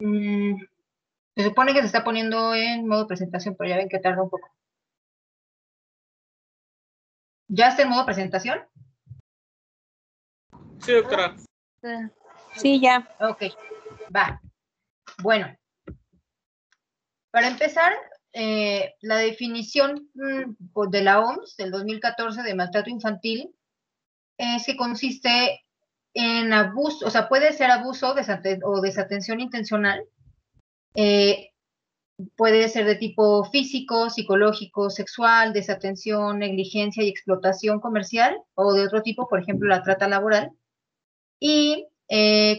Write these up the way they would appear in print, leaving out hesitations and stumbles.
Mm, se supone que se está poniendo en modo presentación, pero ya ven que tarda un poco. ¿Ya está en modo presentación? Sí, doctora. Sí, ya. Ok, va. Bueno, para empezar, la definición de la OMS del 2014 de maltrato infantil es que consiste en abuso, o sea, puede ser abuso o desatención intencional, eh, puede ser de tipo físico, psicológico, sexual, desatención, negligencia y explotación comercial, o de otro tipo, por ejemplo, la trata laboral, y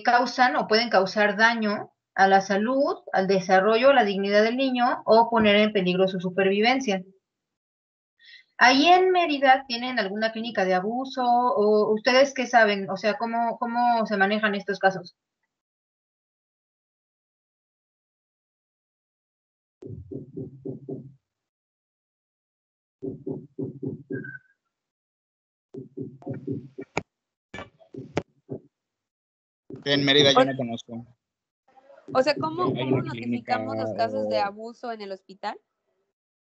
causan o pueden causar daño a la salud, al desarrollo, a la dignidad del niño o poner en peligro su supervivencia. ¿Ahí en Mérida tienen alguna clínica de abuso o ustedes qué saben? O sea, ¿cómo se manejan estos casos? En Mérida yo no conozco. O sea, ¿cómo Hay una notificamos los casos de abuso en el hospital?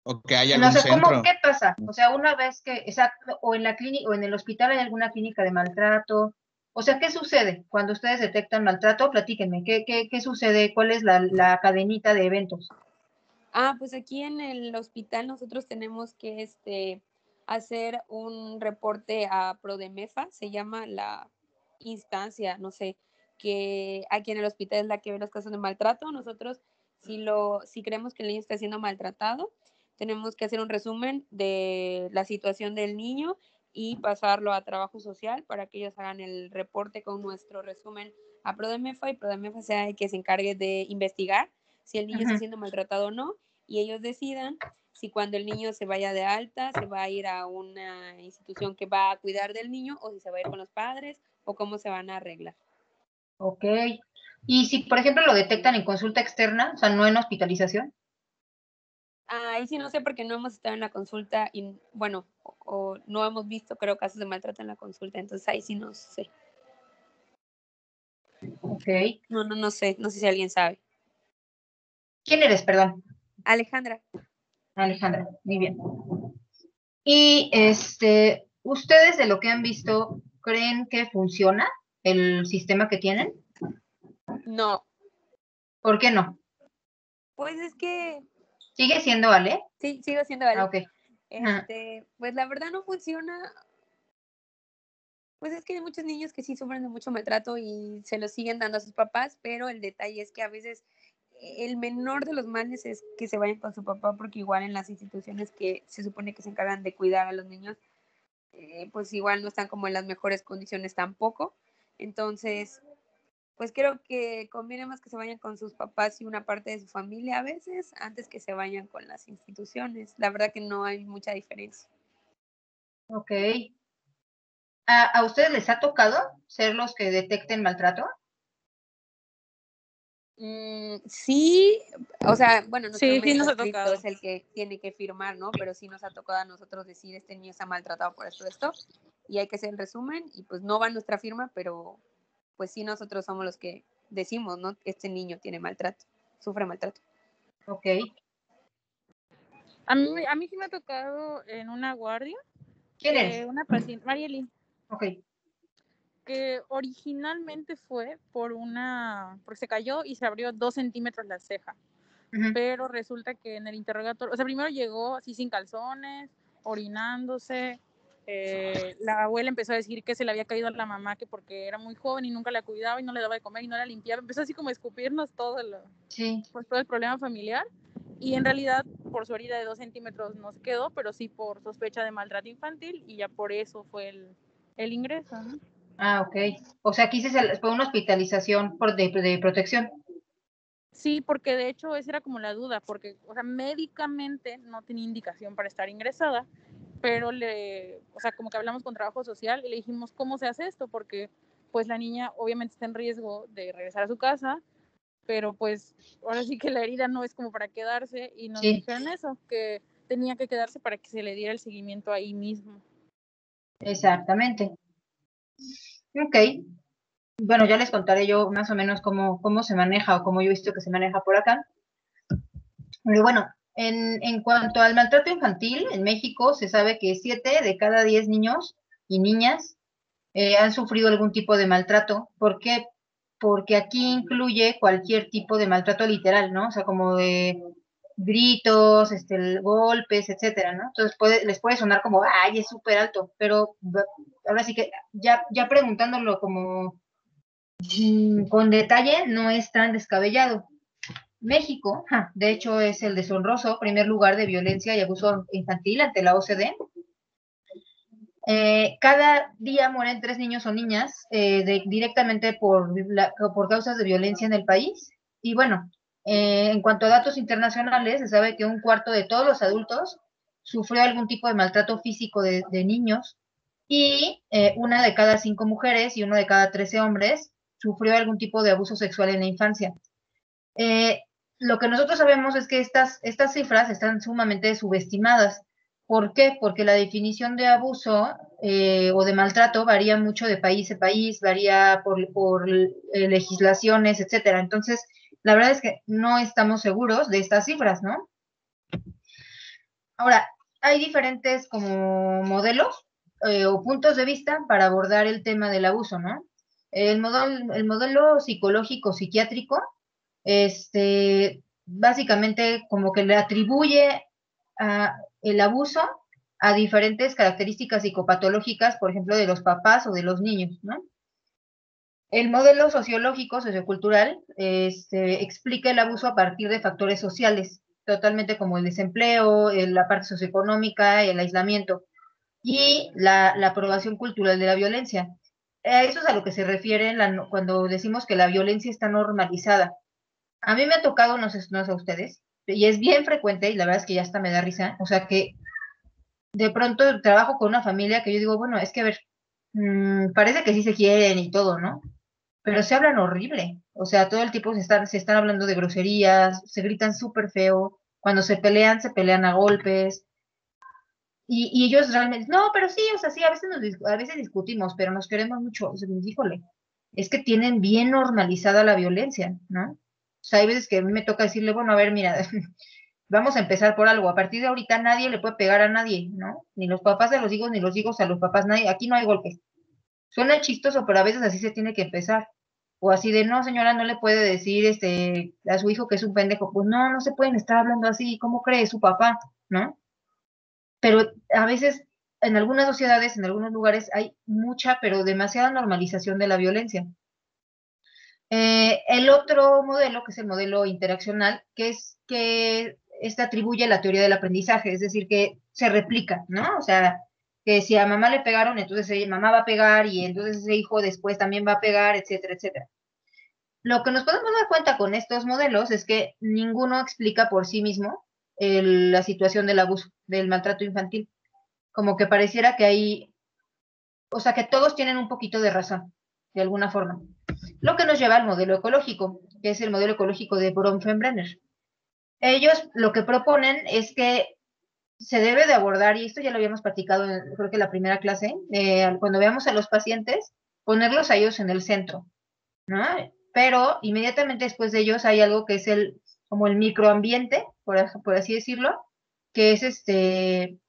o que haya No algún sé, centro. ¿qué pasa? O sea, una vez que, exacto, o en la clínica o en el hospital hay alguna clínica de maltrato. O sea, ¿qué sucede cuando ustedes detectan maltrato? Platíquenme, ¿qué sucede? ¿Cuál es la cadenita de eventos? Pues aquí en el hospital nosotros tenemos que hacer un reporte a Prodemefa, se llama la instancia, no sé, que aquí en el hospital es la que ve los casos de maltrato. Nosotros, si creemos que el niño está siendo maltratado, tenemos que hacer un resumen de la situación del niño y pasarlo a trabajo social para que ellos hagan el reporte con nuestro resumen a Prodemefa, y Prodemefa sea el que se encargue de investigar si el niño está siendo maltratado o no, y ellos decidan si cuando el niño se vaya de alta, se va a ir a una institución que va a cuidar del niño, o si se va a ir con los padres, o cómo se van a arreglar. Ok. Y si, por ejemplo, lo detectan en consulta externa, o sea, no en hospitalización. Ahí sí no sé, porque no hemos estado en la consulta y, bueno, o no hemos visto, creo, casos de maltrato en la consulta, entonces ahí sí no sé. Ok. No sé, no sé si alguien sabe. ¿Quién eres, perdón? Alejandra. Alejandra, muy bien. Y ¿ustedes de lo que han visto, creen que funciona el sistema que tienen? No. ¿Por qué no? Pues es que ¿Sigue siendo Ale? sí, sigo siendo Ale. Ok. Ajá. Pues la verdad no funciona. Pues es que hay muchos niños que sí sufren de mucho maltrato y se lo siguen dando a sus papás, pero el detalle es que a veces el menor de los males es que se vayan con su papá, porque igual en las instituciones que se supone que se encargan de cuidar a los niños, pues igual no están como en las mejores condiciones tampoco. Entonces, pues creo que conviene más que se vayan con sus papás y una parte de su familia a veces, antes que se vayan con las instituciones. La verdad que no hay mucha diferencia. Ok. ¿A ustedes les ha tocado ser los que detecten maltrato? Sí, o sea, bueno, nuestro Sí, sí médico nos ha escrito tocado. es el que tiene que firmar, ¿no? Pero sí nos ha tocado a nosotros decir, este niño está maltratado por esto, y hay que hacer el resumen, y pues no va nuestra firma, pero pues sí nosotros somos los que decimos, ¿no? Este niño tiene maltrato, sufre maltrato. Ok. A mí sí me ha tocado en una guardia ¿Quién que eres? una paciente, Marieli, Ok. que originalmente fue porque se cayó y se abrió 2 centímetros la ceja. Ujú. Pero resulta que en el interrogatorio, o sea, primero llegó así sin calzones, orinándose. La abuela empezó a decir que se le había caído a la mamá, que porque era muy joven y nunca la cuidaba y no le daba de comer y no la limpiaba. Empezó así como a escupirnos Sí. pues, todo el problema familiar. Y en realidad, por su herida de 2 centímetros no se quedó, pero sí por sospecha de maltrato infantil, y ya por eso fue el ingreso, ¿no? Ah, ok. O sea, aquí fue una hospitalización de protección. Sí, porque de hecho esa era como la duda, porque, o sea, médicamente no tenía indicación para estar ingresada, pero o sea, como que hablamos con trabajo social y le dijimos, ¿cómo se hace esto? Porque pues la niña obviamente está en riesgo de regresar a su casa, pero pues ahora sí que la herida no es como para quedarse, y nos Sí, dijeron eso, que tenía que quedarse para que se le diera el seguimiento ahí mismo. exactamente. Ok. bueno, ya les contaré yo más o menos cómo se maneja o cómo yo he visto que se maneja por acá. Pero bueno, en cuanto al maltrato infantil, en México se sabe que 7 de cada 10 niños y niñas han sufrido algún tipo de maltrato. ¿Por qué? Porque aquí incluye cualquier tipo de maltrato literal, ¿no? O sea, como de gritos, golpes, etcétera, ¿no? Entonces les puede sonar como, ay, es súper alto, pero ahora sí que ya preguntándolo como con detalle, no es tan descabellado. México, de hecho, es el deshonroso primer lugar de violencia y abuso infantil ante la OCDE. Cada día mueren 3 niños o niñas directamente por causas de violencia en el país. Y bueno, en cuanto a datos internacionales, se sabe que un cuarto de todos los adultos sufrió algún tipo de maltrato físico de niños y una de cada 5 mujeres y uno de cada 13 hombres sufrió algún tipo de abuso sexual en la infancia. Eh, lo que nosotros sabemos es que estas cifras están sumamente subestimadas. ¿Por qué? Porque la definición de abuso o de maltrato varía mucho de país a país, varía por legislaciones, etcétera. Entonces, la verdad es que no estamos seguros de estas cifras, ¿no? Ahora, hay diferentes como modelos o puntos de vista para abordar el tema del abuso, ¿no? El modelo psicológico psiquiátrico básicamente como que le atribuye el abuso a diferentes características psicopatológicas, por ejemplo, de los papás o de los niños, ¿no? El modelo sociológico, sociocultural, explica el abuso a partir de factores sociales, totalmente como el desempleo, la parte socioeconómica, el aislamiento y la aprobación cultural de la violencia. Eso es a lo que se refiere cuando decimos que la violencia está normalizada. A mí me ha tocado, no sé a ustedes, y es bien frecuente, y la verdad es que ya hasta me da risa, o sea que de pronto trabajo con una familia que yo digo, bueno, es que a ver, parece que sí se quieren y todo, ¿no? Pero se hablan horrible, o sea, todo el tiempo se están hablando de groserías, se gritan súper feo, cuando se pelean a golpes, y ellos realmente, no, pero sí, o sea, sí, a veces discutimos, pero nos queremos mucho, o sea, híjole, es que tienen bien normalizada la violencia, ¿no? O sea, hay veces que a mí me toca decirle, bueno, a ver, mira, vamos a empezar por algo, a partir de ahorita nadie le puede pegar a nadie, ¿no? Ni los papás a los hijos, ni los hijos a los papás, nadie, aquí no hay golpes. Suena chistoso, pero a veces así se tiene que empezar. O así de, no, señora, no le puede decir a su hijo que es un pendejo. Pues no, no se pueden estar hablando así, ¿cómo cree su papá? ¿No? Pero a veces en algunas sociedades, en algunos lugares, hay mucha, pero demasiada normalización de la violencia. El otro modelo, que es el modelo interaccional, que es que atribuye la teoría del aprendizaje, es decir, que se replica, ¿no? O sea, que si a mamá le pegaron, entonces mamá va a pegar y entonces ese hijo después también va a pegar, etcétera, etcétera. Lo que nos podemos dar cuenta con estos modelos es que ninguno explica por sí mismo la situación del abuso, del maltrato infantil. Como que pareciera que hay, o sea, que todos tienen un poquito de razón, de alguna forma. Lo que nos lleva al modelo ecológico, que es el modelo ecológico de Bronfenbrenner. Ellos lo que proponen es que se debe de abordar, y esto ya lo habíamos platicado creo que en la primera clase, cuando veamos a los pacientes, ponerlos a ellos en el centro, ¿no? Pero inmediatamente después de ellos hay algo que es como el microambiente, por así decirlo, que es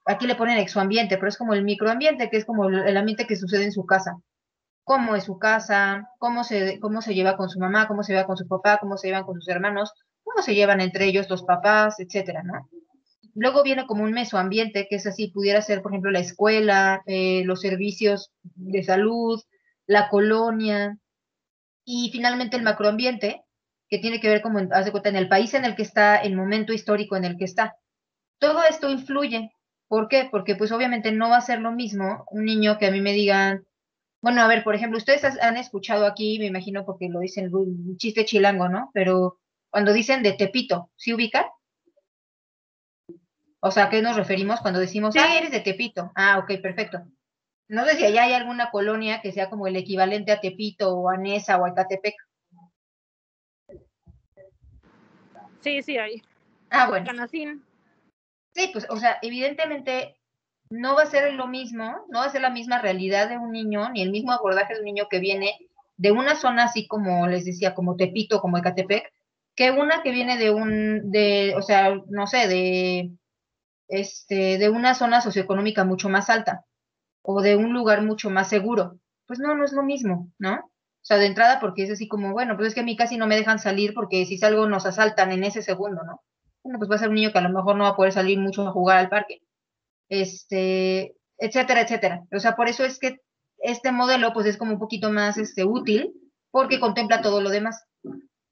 aquí le ponen exoambiente, pero es como el microambiente, que es como el ambiente que sucede en su casa. Cómo es su casa, cómo se lleva con su mamá, cómo se lleva con su papá, cómo se llevan con sus hermanos, cómo se llevan entre ellos los papás, etcétera, ¿no? Luego viene como un mesoambiente, que es así, pudiera ser, por ejemplo, la escuela, los servicios de salud, la colonia, y finalmente el macroambiente, que tiene que ver como, haz de cuenta, en el país en el que está, el momento histórico en el que está. Todo esto influye. ¿Por qué? Porque pues obviamente no va a ser lo mismo un niño que a mí me digan, bueno, a ver, por ejemplo, ustedes han escuchado aquí, me imagino porque lo dicen un chiste chilango, ¿no? Pero cuando dicen de Tepito, ¿sí ubican? O sea, ¿a qué nos referimos cuando decimos, ah, eres de Tepito? Ah, ok, perfecto. No sé si allá hay alguna colonia que sea como el equivalente a Tepito o a Nesa o a Ecatepec. Sí, sí hay. Ah, bueno. Canacín. Sí, pues, o sea, evidentemente no va a ser lo mismo, no va a ser la misma realidad de un niño, ni el mismo abordaje de un niño que viene de una zona así como les decía, como Tepito, como Ecatepec, que una que viene o sea, no sé, de una zona socioeconómica mucho más alta o de un lugar mucho más seguro. Pues no, no es lo mismo, ¿no? O sea, de entrada porque es así como, bueno, pues es que a mí casi no me dejan salir porque si salgo nos asaltan en ese segundo, ¿no? Bueno, pues va a ser un niño que a lo mejor no va a poder salir mucho a jugar al parque, etcétera, etcétera. O sea, por eso es que este modelo pues es como un poquito más útil porque contempla todo lo demás.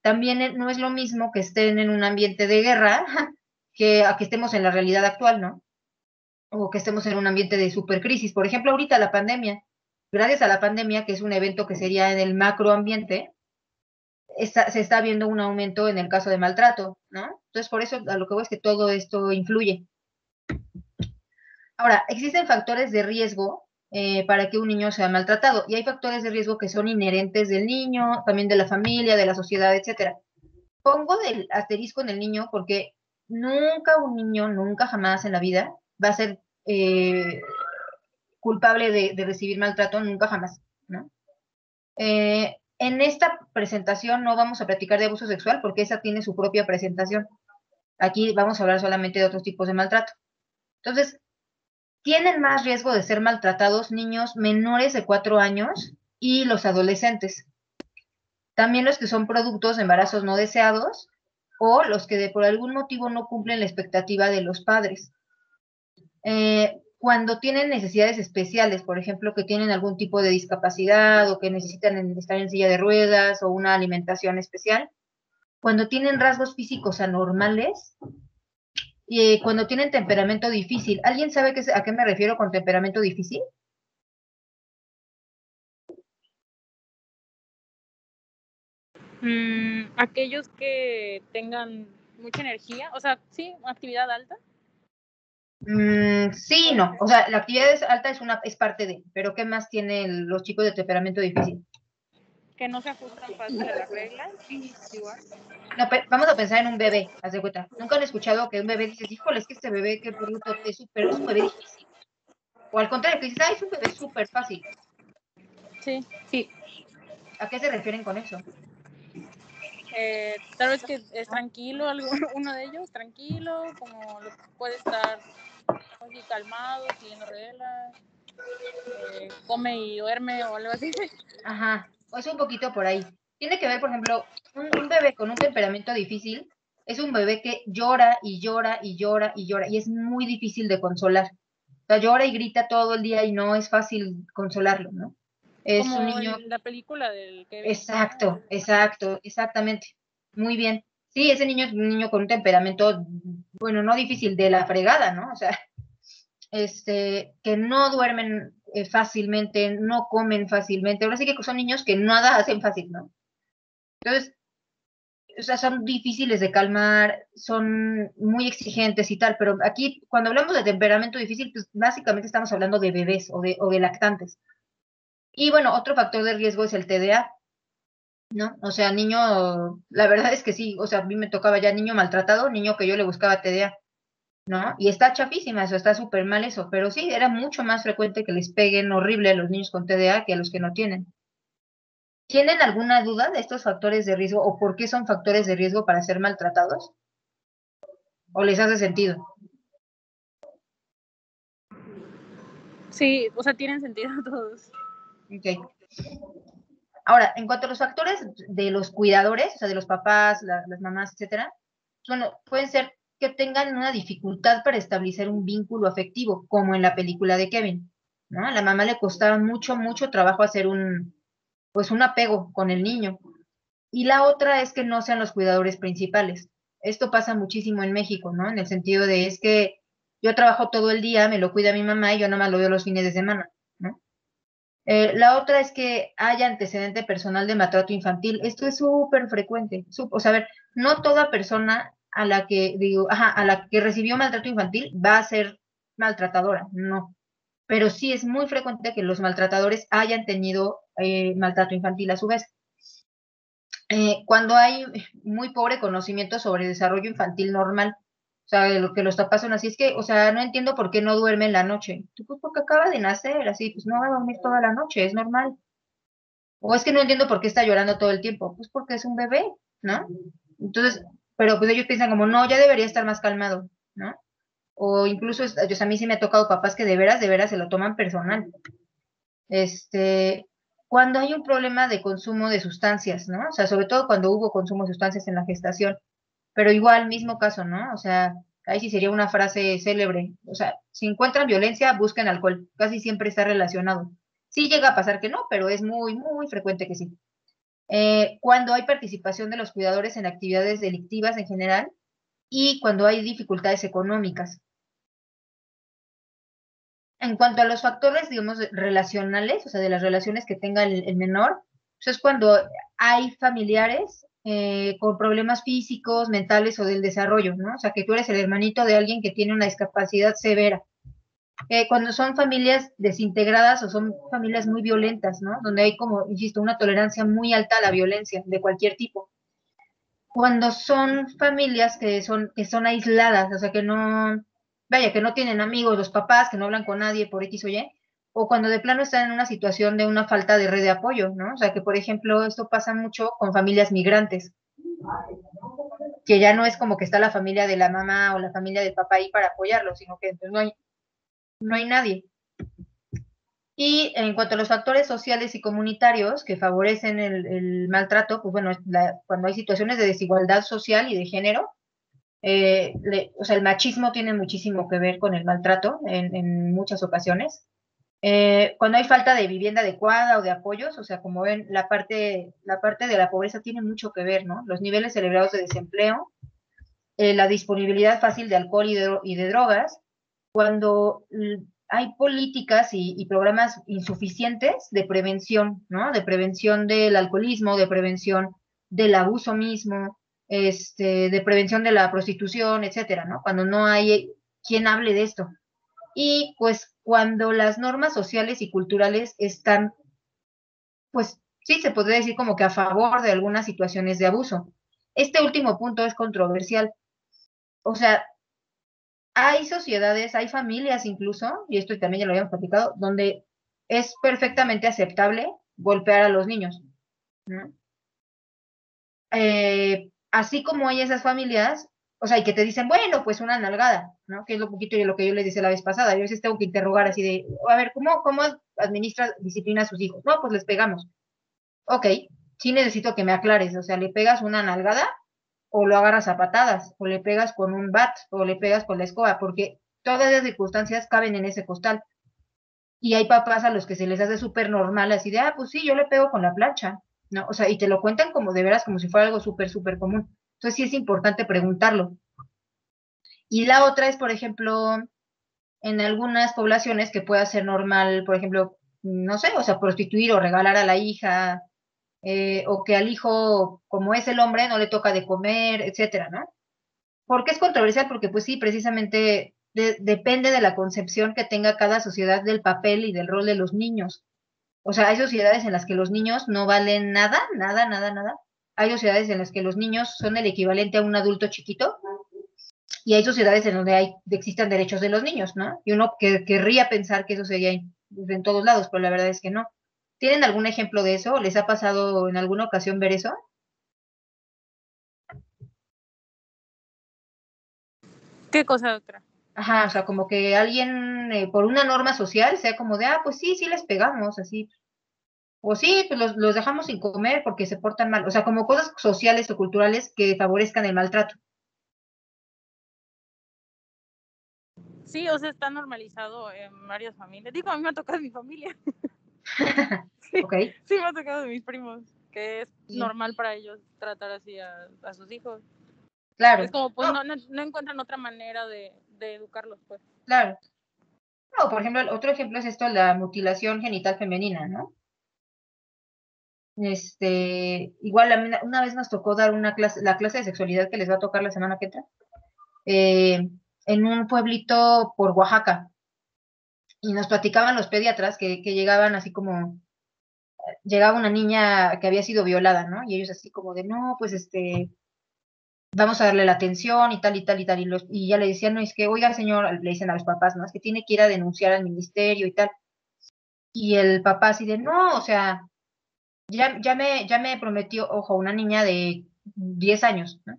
También no es lo mismo que estén en un ambiente de guerra que a que estemos en la realidad actual, ¿no? O que estemos en un ambiente de supercrisis. Por ejemplo, ahorita la pandemia, gracias a la pandemia, que es un evento que sería en el macroambiente, se está viendo un aumento en el caso de maltrato, ¿no? Entonces, por eso a lo que voy es que todo esto influye. Ahora, existen factores de riesgo para que un niño sea maltratado y hay factores de riesgo que son inherentes del niño, también de la familia, de la sociedad, etcétera. Pongo del asterisco en el niño porque nunca un niño, nunca jamás en la vida va a ser culpable de recibir maltrato, nunca jamás, ¿no? En esta presentación no vamos a platicar de abuso sexual porque esa tiene su propia presentación. Aquí vamos a hablar solamente de otros tipos de maltrato. Entonces, tienen más riesgo de ser maltratados niños menores de 4 años y los adolescentes. También los que son productos de embarazos no deseados o los que por algún motivo no cumplen la expectativa de los padres. Cuando tienen necesidades especiales, por ejemplo, que tienen algún tipo de discapacidad o que necesitan estar en silla de ruedas o una alimentación especial, cuando tienen rasgos físicos anormales y cuando tienen temperamento difícil. ¿Alguien sabe a qué me refiero con temperamento difícil? Aquellos que tengan mucha energía, o sea, sí, actividad alta. Sí, no. O sea, la actividad alta es parte de, pero ¿qué más tienen los chicos de temperamento difícil? Que no se ajustan fácil a las reglas. Igual. No, vamos a pensar en un bebé, haz de cuenta. Nunca han escuchado que un bebé dices, híjole, es que este bebé, qué bruto, es un bebé difícil. O al contrario, que dices, es un bebé súper fácil. Sí, sí. ¿A qué se refieren con eso? Tal vez que es tranquilo, uno de ellos, tranquilo, como puede estar así calmado, siguiendo reglas, come y duerme o algo así. Ajá, o es un poquito por ahí. Tiene que ver, por ejemplo, un bebé con un temperamento difícil es un bebé que llora y llora y llora y llora y es muy difícil de consolar. O sea, llora y grita todo el día y no es fácil consolarlo, ¿no? Es un Como niño. la película del Kevin. Exacto, exacto, exactamente. Muy bien. Sí, ese niño es un niño con un temperamento, bueno, no difícil, de la fregada, ¿no? O sea, que no duermen fácilmente, no comen fácilmente. Ahora sí que son niños que nada hacen fácil, ¿no? Entonces, o sea, son difíciles de calmar, son muy exigentes y tal, pero aquí cuando hablamos de temperamento difícil, pues básicamente estamos hablando de bebés o de lactantes. Y bueno, otro factor de riesgo es el TDA, ¿no? O sea, niño, la verdad es que sí, o sea, a mí me tocaba ya niño maltratado, niño que yo le buscaba TDA, ¿no? Y está chafísima, eso está súper mal eso, pero sí, era mucho más frecuente que les peguen horrible a los niños con TDA que a los que no tienen. ¿Tienen alguna duda de estos factores de riesgo o por qué son factores de riesgo para ser maltratados? ¿O les hace sentido? Sí, o sea, tienen sentido todos. Ok. Ahora, en cuanto a los factores de los cuidadores, o sea, de los papás, las mamás, etcétera, bueno, pueden ser que tengan una dificultad para establecer un vínculo afectivo, como en la película de Kevin, ¿no? A la mamá le costaba mucho, mucho trabajo hacer pues un apego con el niño. Y la otra es que no sean los cuidadores principales. Esto pasa muchísimo en México, ¿no? En el sentido de es que yo trabajo todo el día, me lo cuida mi mamá y yo nada más lo veo los fines de semana, ¿no? La otra es que haya antecedente personal de maltrato infantil. Esto es súper frecuente. O sea, a ver, no toda persona a la que a la que recibió maltrato infantil va a ser maltratadora, no. Pero sí es muy frecuente que los maltratadores hayan tenido maltrato infantil a su vez. Cuando hay muy pobre conocimiento sobre desarrollo infantil normal, o sea, lo que los papás son así, es que, o sea, no entiendo por qué no duerme en la noche. Pues porque acaba de nacer, así, pues no va a dormir toda la noche, es normal. O es que no entiendo por qué está llorando todo el tiempo. Pues porque es un bebé, ¿no? Entonces, pero pues ellos piensan como, no, ya debería estar más calmado, ¿no? O incluso, a mí sí me ha tocado papás que de veras se lo toman personal. Cuando hay un problema de consumo de sustancias, ¿no? O sea, sobre todo cuando hubo consumo de sustancias en la gestación, pero igual, mismo caso, ¿no? O sea, ahí sí sería una frase célebre. O sea, si encuentran violencia, busquen alcohol. Casi siempre está relacionado. Sí llega a pasar que no, pero es muy, muy frecuente que sí. Cuando hay participación de los cuidadores en actividades delictivas en general y cuando hay dificultades económicas. En cuanto a los factores, digamos, relacionales, o sea, de las relaciones que tenga el menor, pues es cuando hay familiares con problemas físicos, mentales o del desarrollo, ¿no? O sea, que tú eres el hermanito de alguien que tiene una discapacidad severa. Cuando son familias desintegradas o son familias muy violentas, ¿no? Donde hay, como, insisto, una tolerancia muy alta a la violencia de cualquier tipo. Cuando son familias que son aisladas, o sea, que no, vaya, que no tienen amigos, los papás, que no hablan con nadie por X o Y, o cuando de plano están en una situación de una falta de red de apoyo, ¿no? O sea, que por ejemplo, esto pasa mucho con familias migrantes, que ya no es como que está la familia de la mamá o la familia del papá ahí para apoyarlo, sino que pues, no hay nadie. Y en cuanto a los factores sociales y comunitarios que favorecen el maltrato, pues bueno, cuando hay situaciones de desigualdad social y de género, o sea, el machismo tiene muchísimo que ver con el maltrato en muchas ocasiones. Cuando hay falta de vivienda adecuada o de apoyos, o sea, como ven, la parte de la pobreza tiene mucho que ver, ¿no? Los niveles elevados de desempleo, la disponibilidad fácil de alcohol y de drogas, cuando hay políticas y programas insuficientes de prevención, ¿no? De prevención del alcoholismo, de prevención del abuso mismo, de prevención de la prostitución, etcétera, ¿no? Cuando no hay quien hable de esto. Y pues cuando las normas sociales y culturales están, pues sí, se podría decir como que a favor de algunas situaciones de abuso. Este último punto es controversial. O sea, hay sociedades, hay familias incluso, y esto también ya lo habíamos platicado, donde es perfectamente aceptable golpear a los niños, ¿no? Así como hay esas familias, o sea, y que te dicen, bueno, pues una nalgada, ¿no? Que es lo poquito de lo que yo les decía la vez pasada. Yo a veces tengo que interrogar así de, a ver, ¿cómo administra disciplina a sus hijos? No, pues les pegamos. Ok, sí necesito que me aclares, o sea, ¿le pegas una nalgada o lo agarras a patadas, o le pegas con un bat, o le pegas con la escoba? Porque todas las circunstancias caben en ese costal. Y hay papás a los que se les hace súper normal, así de, ah, pues sí, yo le pego con la plancha, ¿no? O sea, y te lo cuentan como de veras, como si fuera algo súper, súper común. Entonces sí es importante preguntarlo. Y la otra es, por ejemplo, en algunas poblaciones que pueda ser normal, por ejemplo, no sé, o sea, prostituir o regalar a la hija, o que al hijo, como es el hombre, no le toca de comer, etcétera, ¿no? ¿Por qué es controversial? Porque pues sí, precisamente depende de la concepción que tenga cada sociedad del papel y del rol de los niños. O sea, hay sociedades en las que los niños no valen nada, nada, nada, nada. Hay sociedades en las que los niños son el equivalente a un adulto chiquito y hay sociedades en donde existen derechos de los niños, ¿no? Y uno querría pensar que eso sería en todos lados, pero la verdad es que no. ¿Tienen algún ejemplo de eso? ¿Les ha pasado en alguna ocasión ver eso? ¿Qué cosa otra? Ajá, o sea, como que alguien por una norma social sea como de, ah, pues sí, sí les pegamos, así. O sí, pues los dejamos sin comer porque se portan mal. O sea, como cosas sociales o culturales que favorezcan el maltrato. Sí, o sea, está normalizado en varias familias. Digo, a mí me ha tocado en mi familia. Sí, Ok, sí me ha tocado de mis primos, que es sí, normal para ellos tratar así a sus hijos. Es claro. como, pues No, no encuentran otra manera de educarlos, pues. claro. No, por ejemplo, otro ejemplo es esto, la mutilación genital femenina, ¿no? Igual una vez nos tocó dar una clase, la clase de sexualidad que les va a tocar la semana que entra, eh, en un pueblito por Oaxaca. Y nos platicaban los pediatras que llegaban así como, llegaba una niña que había sido violada, ¿no? Y ellos así como de, no, pues vamos a darle la atención y tal y tal y tal. Y ya le decían, no, es que, oiga, señor, le dicen a los papás, ¿no? Es que tiene que ir a denunciar al ministerio y tal. Y el papá así de, no, o sea, ya me prometió, ojo, una niña de 10 años, ¿no?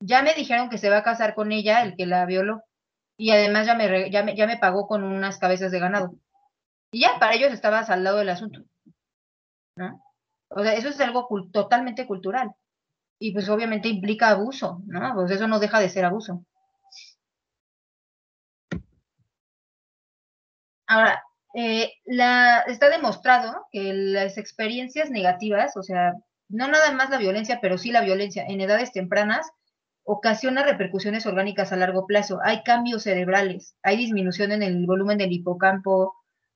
Ya me dijeron que se va a casar con ella, el que la violó, y además ya me pagó con unas cabezas de ganado. Y ya, para ellos estaba saldado el asunto, ¿no? O sea, eso es algo totalmente cultural. Y pues obviamente implica abuso, ¿no? Pues eso no deja de ser abuso. Ahora, está demostrado que las experiencias negativas, o sea, no nada más la violencia, pero sí la violencia en edades tempranas, ocasiona repercusiones orgánicas a largo plazo. Hay cambios cerebrales, hay disminución en el volumen del hipocampo,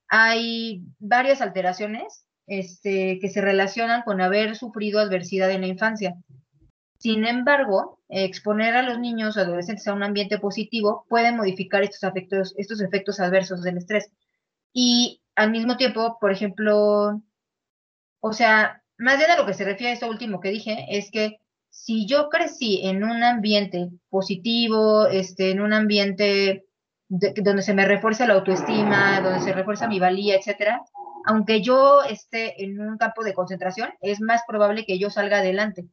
hay varias alteraciones que se relacionan con haber sufrido adversidad en la infancia. Sin embargo, exponer a los niños o adolescentes a un ambiente positivo puede modificar estos efectos adversos del estrés. Y al mismo tiempo, por ejemplo, o sea, más bien a lo que se refiere a esto último que dije, es que si yo crecí en un ambiente positivo, en un ambiente donde se me refuerza la autoestima, donde se refuerza mi valía, etcétera, aunque yo esté en un campo de concentración, es más probable que yo salga adelante.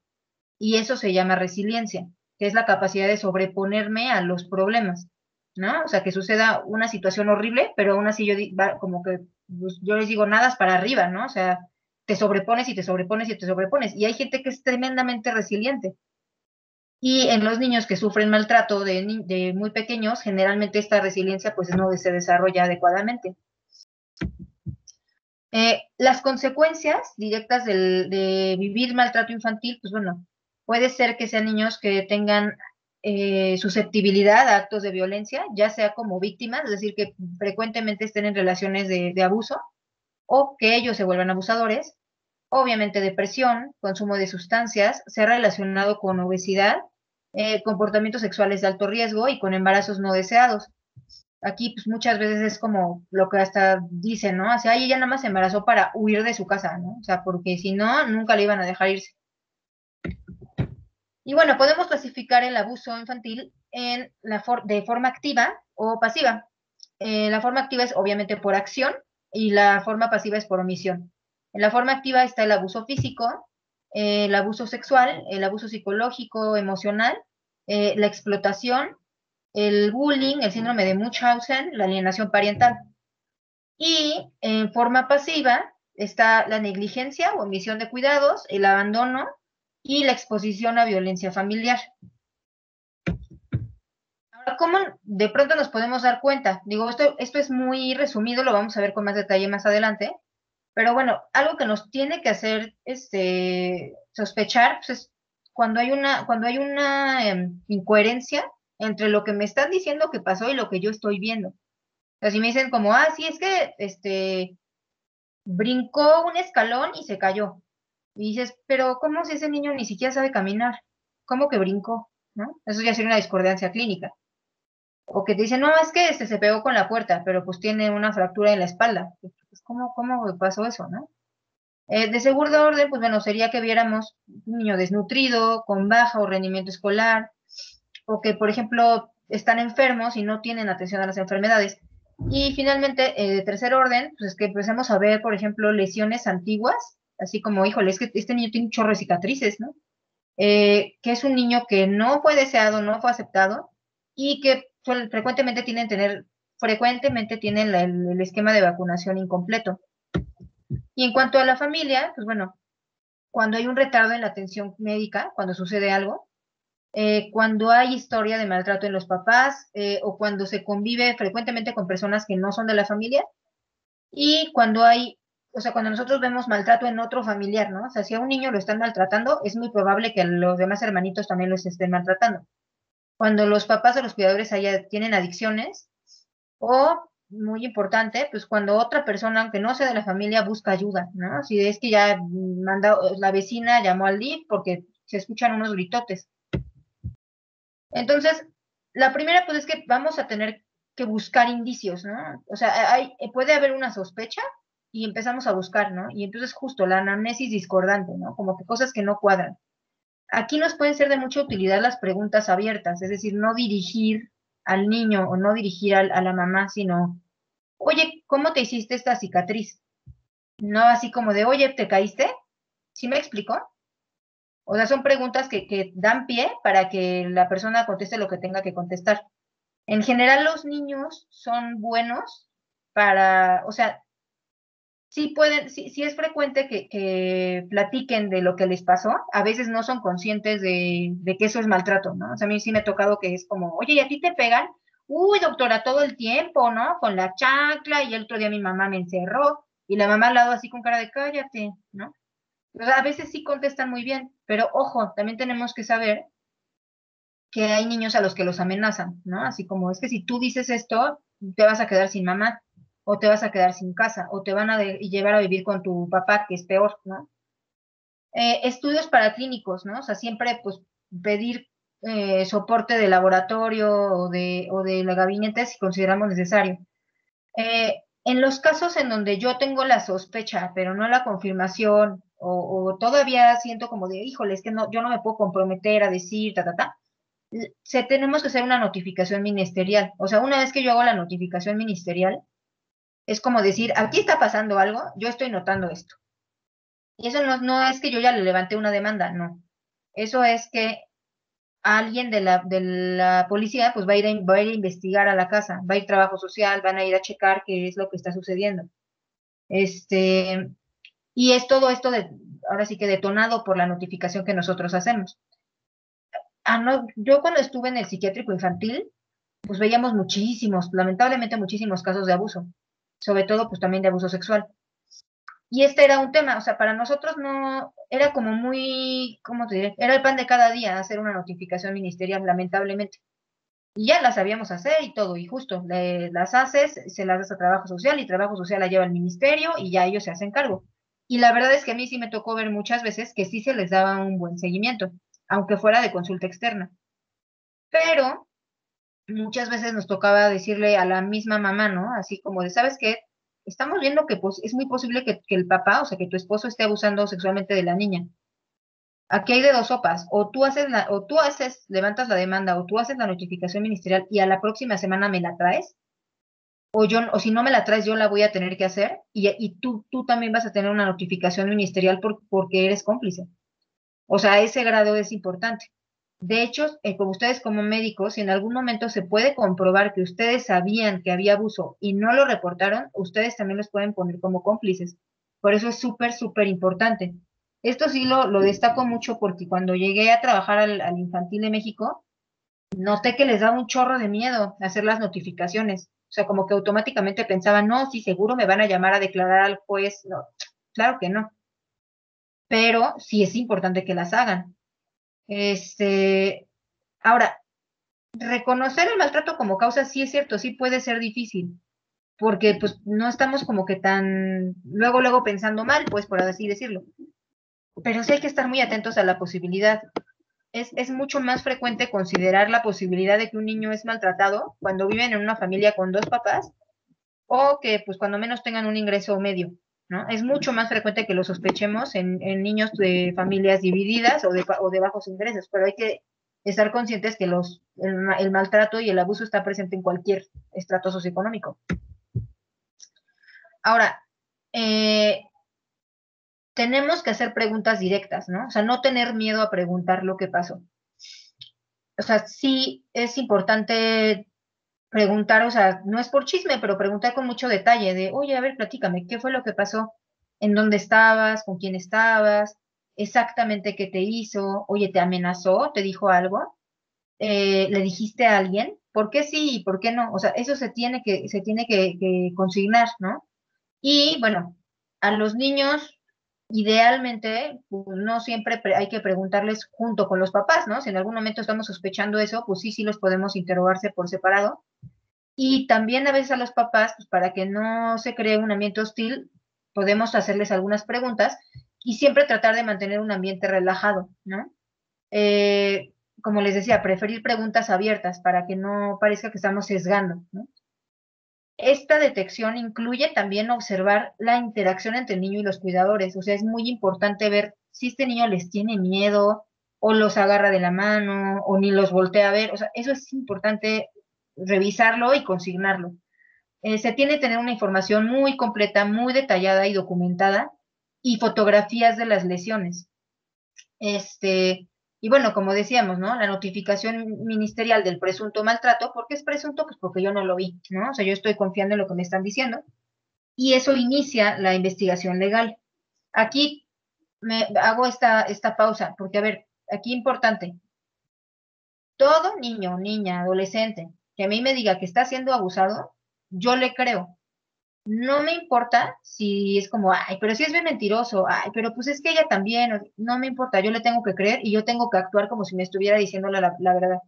Y eso se llama resiliencia, que es la capacidad de sobreponerme a los problemas, ¿no? O sea, que suceda una situación horrible, pero aún así como que pues, yo les digo, nadas para arriba, ¿no? O sea, te sobrepones y te sobrepones y te sobrepones. Y hay gente que es tremendamente resiliente. Y en los niños que sufren maltrato de muy pequeños, generalmente esta resiliencia pues no se desarrolla adecuadamente. Las consecuencias directas de vivir maltrato infantil, pues bueno, puede ser que sean niños que tengan susceptibilidad a actos de violencia, ya sea como víctimas, es decir, que frecuentemente estén en relaciones de abuso, o que ellos se vuelvan abusadores. Obviamente depresión, consumo de sustancias, se ha relacionado con obesidad, comportamientos sexuales de alto riesgo y con embarazos no deseados. Aquí pues muchas veces es como lo que hasta dicen, ¿no? O sea, ella nada más se embarazó para huir de su casa, ¿no? O sea, porque si no, nunca le iban a dejar irse. Y bueno, podemos clasificar el abuso infantil de forma activa o pasiva. La forma activa es obviamente por acción y la forma pasiva es por omisión. En la forma activa está el abuso físico, el abuso sexual, el abuso psicológico, emocional, la explotación, el bullying, el síndrome de Munchausen, la alienación parental. Y en forma pasiva está la negligencia o omisión de cuidados, el abandono y la exposición a violencia familiar. Ahora, ¿cómo de pronto nos podemos dar cuenta? Digo, esto es muy resumido, lo vamos a ver con más detalle más adelante, pero bueno, algo que nos tiene que hacer sospechar pues es cuando hay una incoherencia entre lo que me están diciendo que pasó y lo que yo estoy viendo. O sea, si me dicen como, sí, es que brincó un escalón y se cayó. Y dices, pero ¿cómo si ese niño ni siquiera sabe caminar? ¿Cómo que brincó? ¿No? Eso ya sería una discordancia clínica. O que te dicen, no, es que se pegó con la puerta, pero pues tiene una fractura en la espalda. Pues, ¿cómo pasó eso, no? De segundo orden, pues bueno, sería que viéramos un niño desnutrido, con bajo rendimiento escolar, o que, por ejemplo, están enfermos y no tienen atención a las enfermedades. Y finalmente, de tercer orden, pues es que empecemos a ver, por ejemplo, lesiones antiguas, así como, híjole, es que este niño tiene un chorro de cicatrices, ¿no? Que es un niño que no fue deseado, no fue aceptado, y que frecuentemente tienen el esquema de vacunación incompleto. Y en cuanto a la familia, pues bueno, cuando hay un retardo en la atención médica, cuando sucede algo, cuando hay historia de maltrato en los papás, o cuando se convive frecuentemente con personas que no son de la familia, y cuando nosotros vemos maltrato en otro familiar, ¿no? O sea, si a un niño lo están maltratando, es muy probable que a los demás hermanitos también los estén maltratando. Cuando los papás o los cuidadores tienen adicciones, o, muy importante, pues cuando otra persona, aunque no sea de la familia, busca ayuda, ¿no? Si es que ya la vecina llamó al DIF porque se escuchan unos gritotes. Entonces, la primera, pues es que vamos a tener que buscar indicios, ¿no? O sea, puede haber una sospecha y empezamos a buscar, ¿no? Y entonces justo la anamnesis discordante, ¿no? Como que cosas que no cuadran. Aquí nos pueden ser de mucha utilidad las preguntas abiertas, es decir, no dirigir al niño o no dirigir a la mamá, sino, oye, ¿cómo te hiciste esta cicatriz? No así como de, oye, ¿te caíste? ¿Sí me explico? O sea, son preguntas que dan pie para que la persona conteste lo que tenga que contestar. En general, los niños son buenos para, o sea, sí pueden, sí es frecuente que platiquen de lo que les pasó. A veces no son conscientes de que eso es maltrato, ¿no? O sea, a mí sí me ha tocado que es como, oye, ¿y a ti te pegan? Uy, doctora, todo el tiempo, ¿no? Con la chancla, y el otro día mi mamá me encerró, y la mamá al lado así con cara de cállate, ¿no? O sea, a veces sí contestan muy bien, pero ojo, también tenemos que saber que hay niños a los que los amenazan, ¿no? Así como, es que si tú dices esto, te vas a quedar sin mamá, o te vas a quedar sin casa, o te van a llevar a vivir con tu papá, que es peor, ¿no? Estudios paraclínicos, ¿no? O sea, siempre, pues, pedir soporte de laboratorio o de la gabinete si consideramos necesario. En los casos en donde yo tengo la sospecha, pero no la confirmación, o todavía siento como de, híjole, es que no, yo no me puedo comprometer a decir, tenemos que hacer una notificación ministerial. O sea, una vez que yo hago la notificación ministerial, es como decir, aquí está pasando algo, yo estoy notando esto. Y eso no es que yo ya le levanté una demanda, no. Eso es que alguien de la policía pues va a ir a investigar a la casa, va a ir trabajo social, van a ir a checar qué es lo que está sucediendo. Este, y es todo esto ahora sí que detonado por la notificación que nosotros hacemos. No, yo cuando estuve en el psiquiátrico infantil, pues veíamos muchísimos, lamentablemente muchísimos casos de abuso, sobre todo pues también de abuso sexual. Y este era un tema, o sea, para nosotros no, era como muy, ¿cómo te diré? Era el pan de cada día hacer una notificación ministerial, lamentablemente. Y ya las sabíamos hacer y todo, y justo, las haces, se las das a trabajo social y trabajo social la lleva al ministerio y ya ellos se hacen cargo. Y la verdad es que a mí sí me tocó ver muchas veces que sí se les daba un buen seguimiento, aunque fuera de consulta externa. Pero muchas veces nos tocaba decirle a la misma mamá, ¿no? Así como de, ¿sabes qué? Estamos viendo que pues, es muy posible que el papá, o sea, que tu esposo esté abusando sexualmente de la niña. Aquí hay de dos sopas, o tú haces, levantas la demanda, o tú haces la notificación ministerial y a la próxima semana me la traes, o si no me la traes, yo la voy a tener que hacer, y tú también vas a tener una notificación ministerial porque eres cómplice. O sea, ese grado es importante. De hecho, como ustedes como médicos, si en algún momento se puede comprobar que ustedes sabían que había abuso y no lo reportaron, ustedes también los pueden poner como cómplices. Por eso es súper, súper importante. Esto sí lo destaco mucho porque cuando llegué a trabajar al Infantil de México, noté que les daba un chorro de miedo hacer las notificaciones. O sea, como que automáticamente pensaban, no, sí, seguro me van a llamar a declarar al juez. No, claro que no. Pero sí es importante que las hagan. Ahora, reconocer el maltrato como causa sí es cierto, sí puede ser difícil, porque pues no estamos como que tan luego pensando mal, pues por así decirlo. Pero sí hay que estar muy atentos a la posibilidad. Es mucho más frecuente considerar la posibilidad de que un niño es maltratado cuando viven en una familia con dos papás o que pues cuando menos tengan un ingreso medio, ¿no? Es mucho más frecuente que lo sospechemos en niños de familias divididas o de bajos ingresos, pero hay que estar conscientes que el maltrato y el abuso está presente en cualquier estrato socioeconómico. Ahora, tenemos que hacer preguntas directas, ¿no? O sea, no tener miedo a preguntar lo que pasó. O sea, sí es importante preguntar, o sea, no es por chisme, pero preguntar con mucho detalle de, oye, a ver, platícame, ¿qué fue lo que pasó? ¿En dónde estabas? ¿Con quién estabas? ¿Exactamente qué te hizo? Oye, ¿te amenazó? ¿Te dijo algo? ¿Le dijiste a alguien? ¿Por qué sí y por qué no? O sea, eso se tiene que consignar, ¿no? Y bueno, a los niños, idealmente, pues, no siempre hay que preguntarles junto con los papás, ¿no? Si en algún momento estamos sospechando eso, pues sí los podemos interrogarse por separado. Y también a veces a los papás, pues para que no se cree un ambiente hostil, podemos hacerles algunas preguntas y siempre tratar de mantener un ambiente relajado, ¿no? Como les decía, preferir preguntas abiertas para que no parezca que estamos sesgando, ¿no? Esta detección incluye también observar la interacción entre el niño y los cuidadores. O sea, es muy importante ver si este niño les tiene miedo o los agarra de la mano o ni los voltea a ver. O sea, eso es importante revisarlo y consignarlo. Se tiene que tener una información muy completa, muy detallada y documentada y fotografías de las lesiones. Y bueno, como decíamos, ¿no? La notificación ministerial del presunto maltrato, ¿por qué es presunto? Pues porque yo no lo vi, ¿no? O sea, yo estoy confiando en lo que me están diciendo y eso inicia la investigación legal. Aquí me hago esta pausa, porque a ver, aquí importante, todo niño, niña, adolescente que a mí me diga que está siendo abusado, yo le creo. No me importa si es como, ay, pero si es bien mentiroso, ay, pero pues es que ella también, no me importa, yo le tengo que creer y yo tengo que actuar como si me estuviera diciendo la verdad.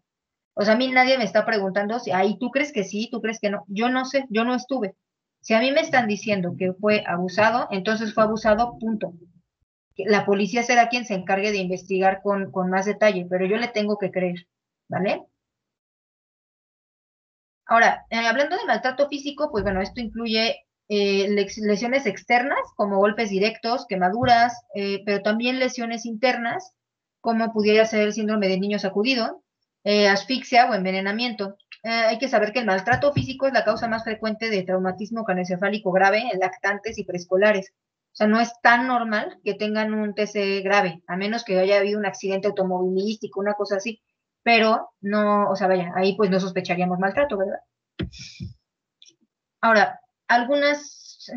O sea, a mí nadie me está preguntando si, ay, ¿tú crees que sí? ¿Tú crees que no? Yo no sé, yo no estuve. Si a mí me están diciendo que fue abusado, entonces fue abusado, punto. La policía será quien se encargue de investigar con más detalle, pero yo le tengo que creer, ¿vale? Ahora, hablando de maltrato físico, pues bueno, esto incluye lesiones externas, como golpes directos, quemaduras, pero también lesiones internas, como pudiera ser el síndrome de niño sacudido, asfixia o envenenamiento. Hay que saber que el maltrato físico es la causa más frecuente de traumatismo craneoencefálico grave en lactantes y preescolares. O sea, no es tan normal que tengan un TCE grave, a menos que haya habido un accidente automovilístico, una cosa así. Pero no, o sea, vaya, ahí pues no sospecharíamos maltrato, ¿verdad? Ahora, algunas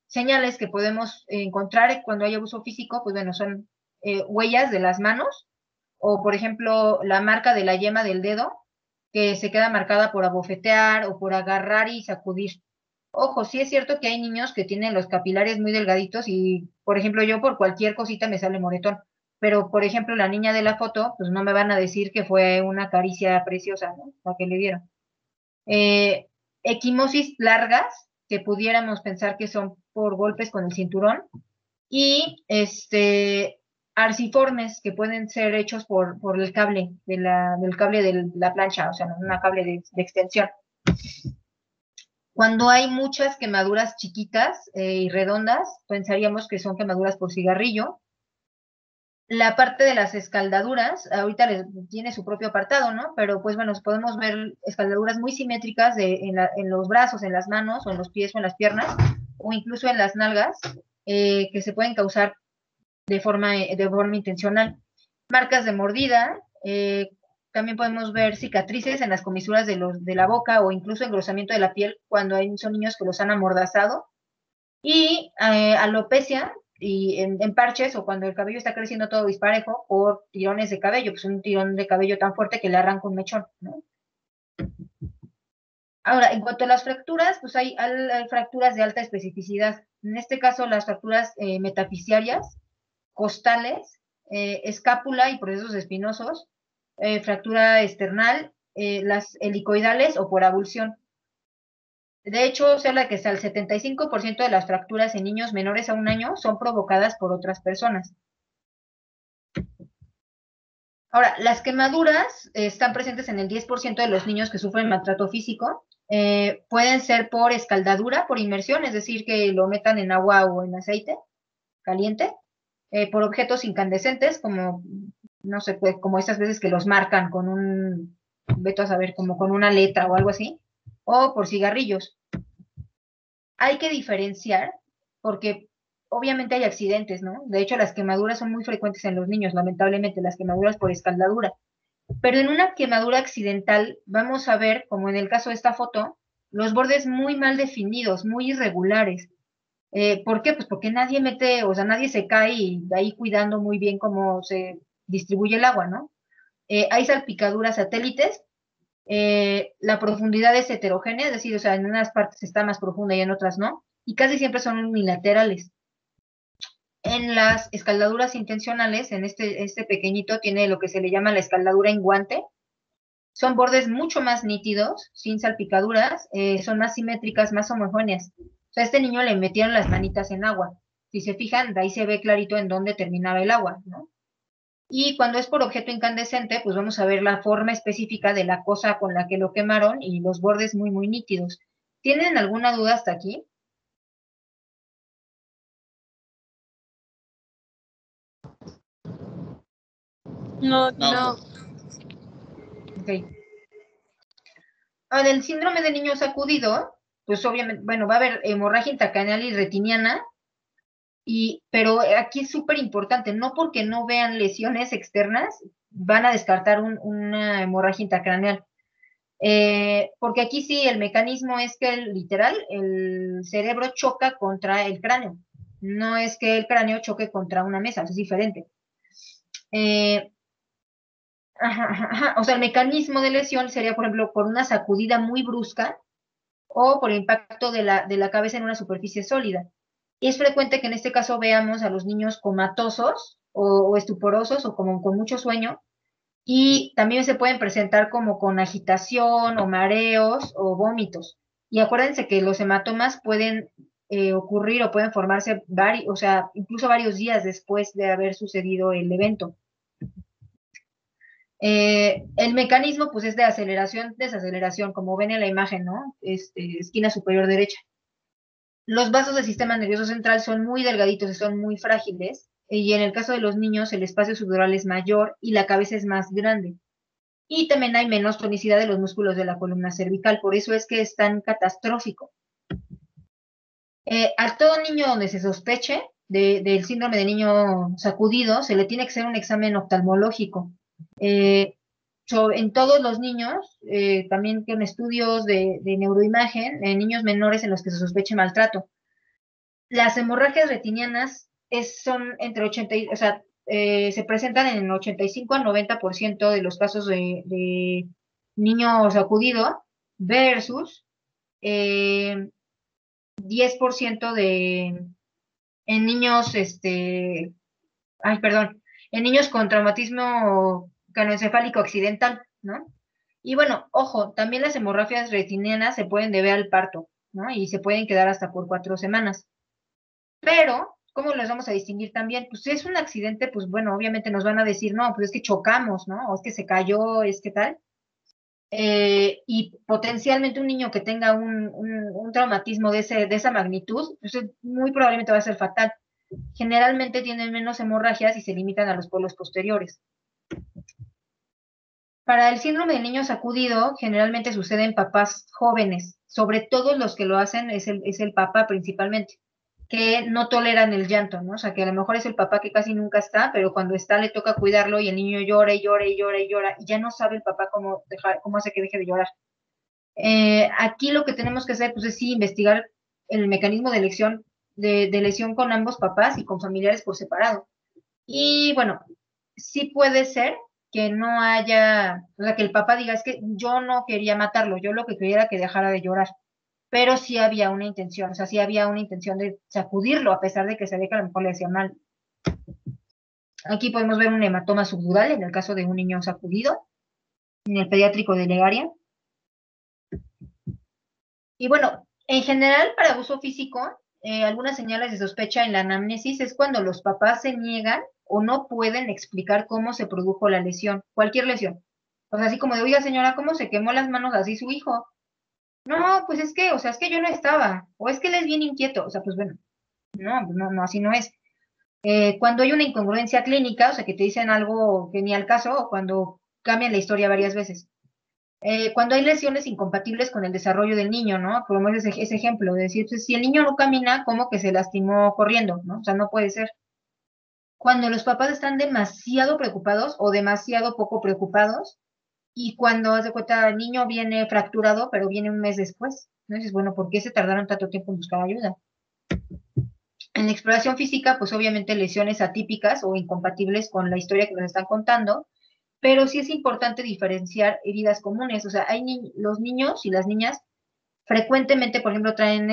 señales que podemos encontrar cuando hay abuso físico, pues bueno, son huellas de las manos, o por ejemplo, la marca de la yema del dedo, que se queda marcada por abofetear o por agarrar y sacudir. Ojo, sí es cierto que hay niños que tienen los capilares muy delgaditos y, por ejemplo, yo por cualquier cosita me sale moretón. Pero, por ejemplo, la niña de la foto, pues no me van a decir que fue una caricia preciosa, ¿no? La que le dieron. Equimosis largas, que pudiéramos pensar que son por golpes con el cinturón, y arciformes, que pueden ser hechos por el cable del cable de la plancha, o sea, una cable de extensión. Cuando hay muchas quemaduras chiquitas y redondas, pensaríamos que son quemaduras por cigarrillo. La parte de las escaldaduras, ahorita tiene su propio apartado, ¿no? Pero pues bueno, podemos ver escaldaduras muy simétricas en los brazos, en las manos, o en los pies, o en las piernas, o incluso en las nalgas, que se pueden causar de forma intencional. Marcas de mordida, también podemos ver cicatrices en las comisuras de la boca, o incluso engrosamiento de la piel cuando son niños que los han amordazado. Y alopecia, y en parches, o cuando el cabello está creciendo todo disparejo por tirones de cabello, pues un tirón de cabello tan fuerte que le arranca un mechón, ¿no? Ahora, en cuanto a las fracturas, pues hay fracturas de alta especificidad. En este caso, las fracturas metafisiarias, costales, escápula y procesos espinosos, fractura esternal, las helicoidales o por abulsión. De hecho, se habla que hasta el 75% de las fracturas en niños menores a 1 año son provocadas por otras personas. Ahora, las quemaduras están presentes en el 10% de los niños que sufren maltrato físico. Pueden ser por escaldadura, por inmersión, es decir, que lo metan en agua o en aceite caliente, por objetos incandescentes, como, no sé, pues, como esas veces que los marcan con veto a saber, como con una letra o algo así, o por cigarrillos. Hay que diferenciar porque obviamente hay accidentes, ¿no? De hecho, las quemaduras son muy frecuentes en los niños, lamentablemente, las quemaduras por escaldadura. Pero en una quemadura accidental vamos a ver, como en el caso de esta foto, los bordes muy mal definidos, muy irregulares. ¿Por qué? Pues porque nadie mete, o sea, nadie se cae y ahí cuidando muy bien cómo se distribuye el agua, ¿no? Hay salpicaduras satélites, la profundidad es heterogénea, es decir, o sea, en unas partes está más profunda y en otras no, y casi siempre son unilaterales. En las escaldaduras intencionales, en este pequeñito tiene lo que se le llama la escaldadura en guante, son bordes mucho más nítidos, sin salpicaduras, son más simétricas, más homogéneas. O sea, a este niño le metieron las manitas en agua. Si se fijan, de ahí se ve clarito en dónde terminaba el agua, ¿no? Y cuando es por objeto incandescente, pues vamos a ver la forma específica de la cosa con la que lo quemaron y los bordes muy, muy nítidos. ¿Tienen alguna duda hasta aquí? No, No. Ok. Ahora, el síndrome de niño sacudido, pues obviamente, bueno, va a haber hemorragia intracraneal y retiniana, Pero aquí es súper importante, no porque no vean lesiones externas, van a descartar una hemorragia intracraneal. Porque aquí sí, el mecanismo es que literal, el cerebro choca contra el cráneo. No es que el cráneo choque contra una mesa, es diferente. Eh, o sea, el mecanismo de lesión sería, por ejemplo, por una sacudida muy brusca o por el impacto de la cabeza en una superficie sólida. Es frecuente que en este caso veamos a los niños comatosos o estuporosos o como con mucho sueño, y también se pueden presentar como con agitación o mareos o vómitos. Y acuérdense que los hematomas pueden ocurrir o pueden formarse o sea, incluso varios días después de haber sucedido el evento. El mecanismo pues es de aceleración, desaceleración, como ven en la imagen, ¿no? Esquina superior derecha. Los vasos del sistema nervioso central son muy delgaditos y son muy frágiles, y en el caso de los niños el espacio subdural es mayor y la cabeza es más grande. Y también hay menos tonicidad de los músculos de la columna cervical, por eso es que es tan catastrófico. A todo niño donde se sospeche del síndrome de niño sacudido, se le tiene que hacer un examen oftalmológico. En todos los niños, también con estudios de neuroimagen, en niños menores en los que se sospeche maltrato. Las hemorragias retinianas son entre 80 o sea, se presentan en 85 al 90% de los casos de niño sacudido versus 10% en niños, perdón, en niños con traumatismo craneoencefálico accidental, ¿no? Y bueno, ojo, también las hemorragias retinianas se pueden deber al parto, ¿no? Y se pueden quedar hasta por 4 semanas. Pero, ¿cómo los vamos a distinguir también? Pues si es un accidente, pues bueno, obviamente nos van a decir, no, pues es que chocamos, ¿no? O es que se cayó, es que tal. Y potencialmente un niño que tenga un traumatismo de esa magnitud, pues muy probablemente va a ser fatal. Generalmente tienen menos hemorragias y se limitan a los polos posteriores. Para el síndrome del niño sacudido, generalmente sucede en papás jóvenes, sobre todo los que lo hacen es el papá principalmente, que no toleran el llanto, ¿no? O sea, que a lo mejor es el papá que casi nunca está, pero cuando está le toca cuidarlo y el niño llora y llora y llora y llora, y ya no sabe el papá cómo hace que deje de llorar. Aquí lo que tenemos que hacer, pues, es sí investigar el mecanismo de lesión con ambos papás y con familiares por separado. Y bueno, sí puede ser que no haya, o sea, que el papá diga, es que yo no quería matarlo, yo lo que quería era que dejara de llorar, pero sí había una intención, o sea, sí había una intención de sacudirlo, a pesar de que se ve que a lo mejor le hacía mal. Aquí podemos ver un hematoma subdural en el caso de un niño sacudido, en el pediátrico de Legaria. Y bueno, en general, para uso físico, algunas señales de sospecha en la anamnesis es cuando los papás se niegan o no pueden explicar cómo se produjo la lesión, cualquier lesión. O sea, así como de, oiga señora, ¿cómo se quemó las manos así su hijo? No, pues es que, o sea, es que yo no estaba, o es que él es bien inquieto, o sea, pues bueno, no, así no es. Cuando hay una incongruencia clínica, o sea, que te dicen algo que ni al caso, o cuando cambian la historia varias veces. Cuando hay lesiones incompatibles con el desarrollo del niño, ¿no? Como es ese ejemplo, de decir, pues, si el niño no camina, ¿cómo que se lastimó corriendo, ¿no? O sea, no puede ser. Cuando los papás están demasiado preocupados o demasiado poco preocupados, y cuando, haz de cuenta, el niño viene fracturado, pero viene un mes después, ¿no? Dices, bueno, ¿por qué se tardaron tanto tiempo en buscar ayuda? En la exploración física, pues obviamente lesiones atípicas o incompatibles con la historia que nos están contando, pero sí es importante diferenciar heridas comunes. O sea, los niños y las niñas frecuentemente, por ejemplo, traen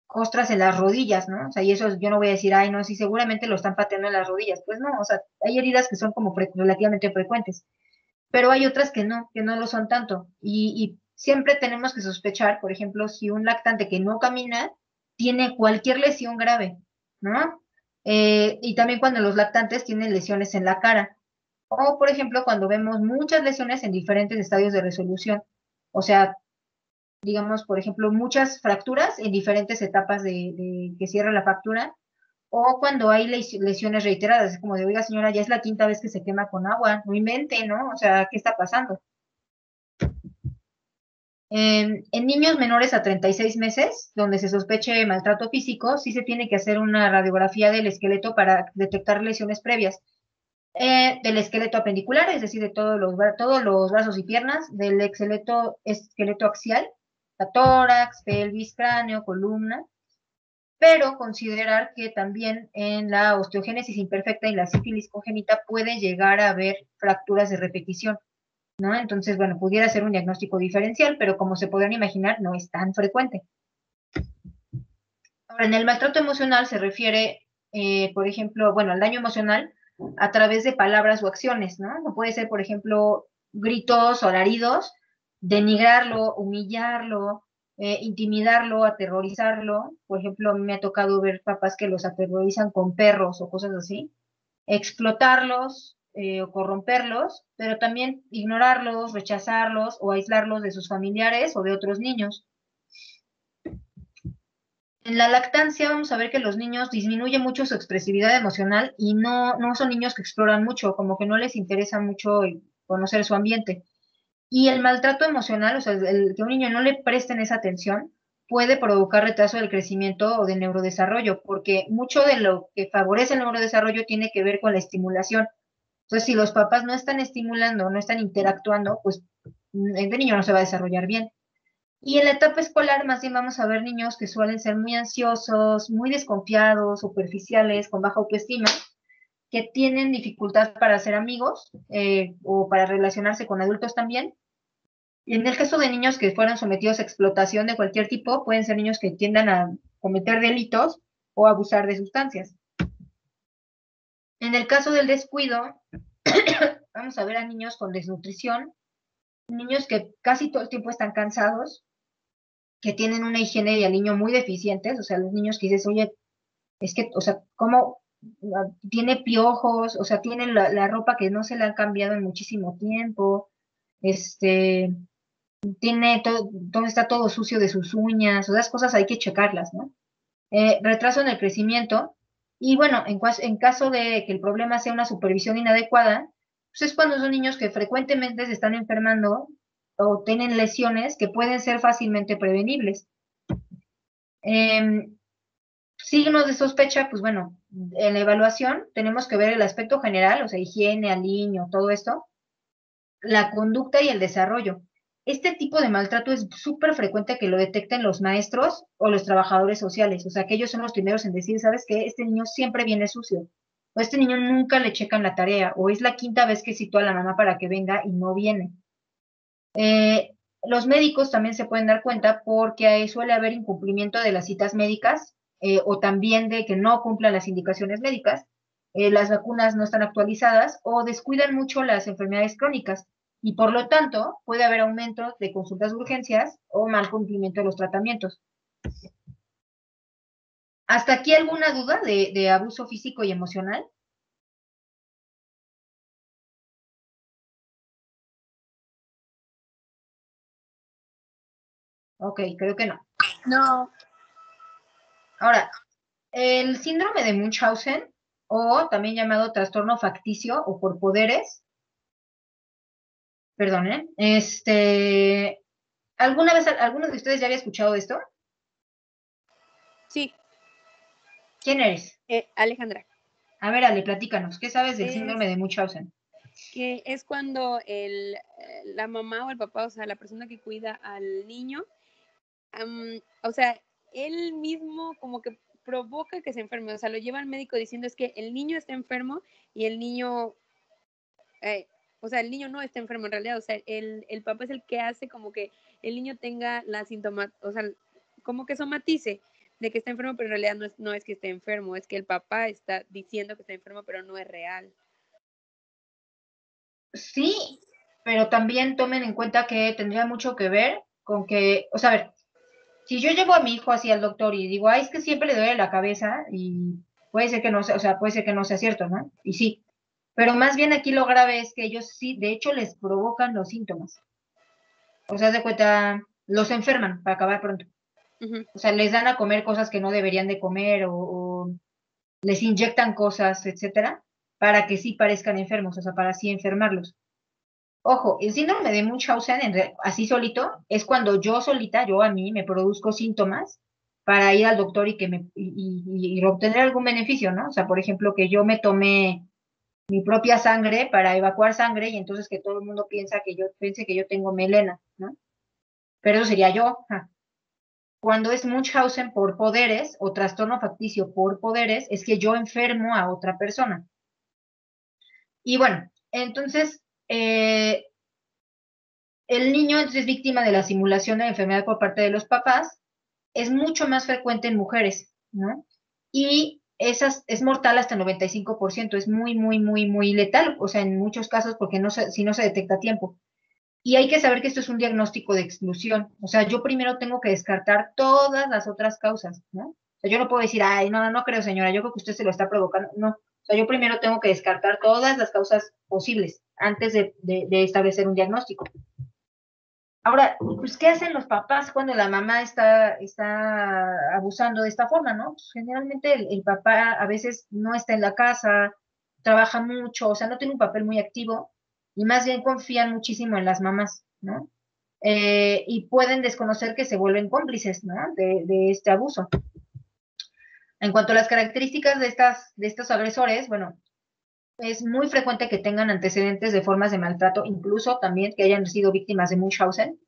costras en las rodillas, ¿no? O sea, y eso yo no voy a decir, ay, no, sí, seguramente lo están pateando en las rodillas. Pues no, o sea, hay heridas que son como relativamente frecuentes, pero hay otras que no lo son tanto. Y siempre tenemos que sospechar, por ejemplo, si un lactante que no camina tiene cualquier lesión grave, ¿no? Y también cuando los lactantes tienen lesiones en la cara. O, por ejemplo, cuando vemos muchas lesiones en diferentes estadios de resolución. O sea, digamos, por ejemplo, muchas fracturas en diferentes etapas de que cierra la fractura. O cuando hay lesiones reiteradas, es como de, oiga, señora, ya es la quinta vez que se quema con agua, no invente, ¿no? O sea, ¿qué está pasando? En niños menores a 36 meses, donde se sospeche maltrato físico, sí se tiene que hacer una radiografía del esqueleto para detectar lesiones previas. Del esqueleto apendicular, es decir, de todos los brazos y piernas, del esqueleto axial, la tórax, pelvis, cráneo, columna, pero considerar que también en la osteogénesis imperfecta y la sífilis congénita puede llegar a haber fracturas de repetición, ¿no? Entonces, bueno, pudiera ser un diagnóstico diferencial, pero como se podrán imaginar, no es tan frecuente. Ahora, en el maltrato emocional se refiere, por ejemplo, bueno, al daño emocional a través de palabras o acciones, ¿no? No puede ser, por ejemplo, gritos o alaridos, denigrarlo, humillarlo, intimidarlo, aterrorizarlo. Por ejemplo, a mí me ha tocado ver papás que los aterrorizan con perros o cosas así, explotarlos o corromperlos, pero también ignorarlos, rechazarlos o aislarlos de sus familiares o de otros niños. En la lactancia vamos a ver que los niños disminuye mucho su expresividad emocional y no son niños que exploran mucho, como que no les interesa mucho conocer su ambiente. Y el maltrato emocional, o sea, el que a un niño no le presten esa atención, puede provocar retraso del crecimiento o del neurodesarrollo, porque mucho de lo que favorece el neurodesarrollo tiene que ver con la estimulación. Entonces, si los papás no están estimulando, no están interactuando, pues el niño no se va a desarrollar bien. Y en la etapa escolar, más bien vamos a ver niños que suelen ser muy ansiosos, muy desconfiados, superficiales, con baja autoestima, que tienen dificultad para hacer amigos o para relacionarse con adultos también. Y en el caso de niños que fueron sometidos a explotación de cualquier tipo, pueden ser niños que tiendan a cometer delitos o abusar de sustancias. En el caso del descuido, vamos a ver a niños con desnutrición, niños que casi todo el tiempo están cansados, que tienen una higiene y al niño muy deficientes, o sea, los niños que dices, oye, es que, o sea, ¿cómo tiene piojos? O sea, tiene la ropa que no se le han cambiado en muchísimo tiempo, este, tiene todo está todo sucio de sus uñas, o sea, esas cosas hay que checarlas, ¿no? Retraso en el crecimiento, y bueno, en caso de que el problema sea una supervisión inadecuada, pues es cuando son niños que frecuentemente se están enfermando o tienen lesiones que pueden ser fácilmente prevenibles. Signos de sospecha, pues bueno, en la evaluación tenemos que ver el aspecto general, o sea, higiene al niño, todo esto, la conducta y el desarrollo. Este tipo de maltrato es súper frecuente que lo detecten los maestros o los trabajadores sociales, o sea, que ellos son los primeros en decir, ¿sabes qué? Este niño siempre viene sucio, o este niño nunca le checan la tarea, o es la quinta vez que citó a la mamá para que venga y no viene. Los médicos también se pueden dar cuenta porque ahí suele haber incumplimiento de las citas médicas o también de que no cumplan las indicaciones médicas, las vacunas no están actualizadas o descuidan mucho las enfermedades crónicas y por lo tanto puede haber aumento de consultas de urgencias o mal cumplimiento de los tratamientos. ¿Hasta aquí alguna duda de abuso físico y emocional? Ok, creo que no. No, Ahora, el síndrome de Munchausen, o también llamado trastorno facticio o por poderes, perdón, ¿alguno de ustedes ya había escuchado esto? sí, ¿Quién eres? Alejandra, A ver, Ale, platícanos, ¿qué sabes del es síndrome de Munchausen? que es cuando la mamá o el papá, o sea, la persona que cuida al niño, o sea, él mismo como que provoca que se enferme, o sea, lo lleva al médico diciendo es que el niño está enfermo y el niño, o sea, el niño no está enfermo en realidad, o sea, el papá es el que hace como que el niño tenga la síntoma, o sea, como que somatice de que está enfermo, pero en realidad no es que esté enfermo, es que el papá está diciendo que está enfermo, pero no es real. Sí, pero también tomen en cuenta que tendría mucho que ver con que, o sea, a ver, si yo llevo a mi hijo así al doctor y digo, ay, es que siempre le duele la cabeza y puede ser que no sea, o sea, puede ser que no sea cierto, ¿no? Y sí, pero más bien aquí lo grave es que ellos sí, de hecho, les provocan los síntomas. O sea, de cuenta, los enferman para acabar pronto. Ujú. O sea, les dan a comer cosas que no deberían de comer o les inyectan cosas, etcétera, para que sí parezcan enfermos, o sea, para así enfermarlos. Ojo, el síndrome de Munchausen, así solito, es cuando yo solita, yo a mí, me produzco síntomas para ir al doctor y que y obtener algún beneficio, ¿no? O sea, por ejemplo, que yo me tomé mi propia sangre para evacuar sangre y entonces que todo el mundo piense que yo tengo melena, ¿no? Pero eso sería yo. Cuando es Munchausen por poderes o trastorno facticio por poderes, es que yo enfermo a otra persona. Y bueno, entonces, el niño es víctima de la simulación de la enfermedad por parte de los papás, es mucho más frecuente en mujeres, ¿no? Y es mortal hasta el 95%, es muy, muy, muy, muy letal, o sea, en muchos casos porque si no se detecta a tiempo. Y hay que saber que esto es un diagnóstico de exclusión, o sea, yo primero tengo que descartar todas las otras causas, ¿no? O sea, yo no puedo decir, ay, no, no creo, señora, yo creo que usted se lo está provocando, no. O sea, yo primero tengo que descartar todas las causas posibles antes de establecer un diagnóstico. Ahora, pues, ¿qué hacen los papás cuando la mamá está abusando de esta forma, no? Pues, generalmente el papá a veces no está en la casa, trabaja mucho, o sea, no tiene un papel muy activo y más bien confían muchísimo en las mamás, ¿no? Y pueden desconocer que se vuelven cómplices, ¿no? De este abuso. En cuanto a las características de estos agresores, bueno, es muy frecuente que tengan antecedentes de formas de maltrato, incluso también que hayan sido víctimas de Munchausen,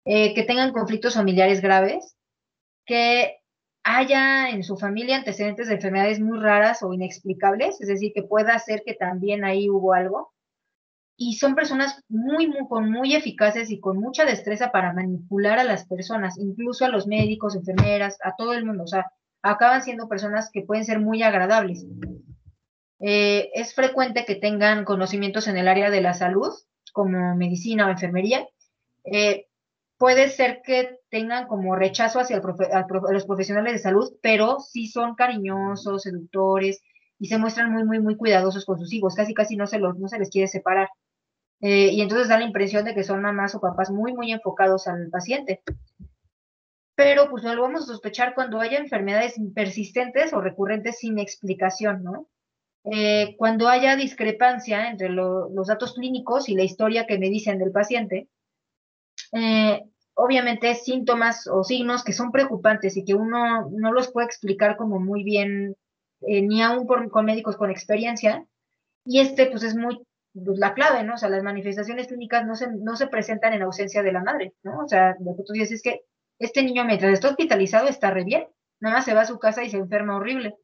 que tengan conflictos familiares graves, que haya en su familia antecedentes de enfermedades muy raras o inexplicables, es decir, que pueda ser que también ahí hubo algo. Y son personas muy eficaces y con mucha destreza para manipular a las personas, incluso a los médicos, enfermeras, a todo el mundo. O sea, acaban siendo personas que pueden ser muy agradables. Es frecuente que tengan conocimientos en el área de la salud, como medicina o enfermería. Puede ser que tengan como rechazo hacia los profesionales de salud, pero sí son cariñosos, seductores y se muestran muy cuidadosos con sus hijos. Casi no se les quiere separar. Y entonces da la impresión de que son mamás o papás muy enfocados al paciente. Pero pues no lo vamos a sospechar cuando haya enfermedades persistentes o recurrentes sin explicación, ¿no? Cuando haya discrepancia entre los datos clínicos y la historia que me dicen del paciente, obviamente síntomas o signos que son preocupantes y que uno no los puede explicar como muy bien, ni aún con médicos con experiencia, y pues es pues, la clave, ¿no? O sea, las manifestaciones clínicas no se presentan en ausencia de la madre, ¿no? O sea, lo que tú dices es que este niño mientras está hospitalizado está re bien, nada más se va a su casa y se enferma horrible.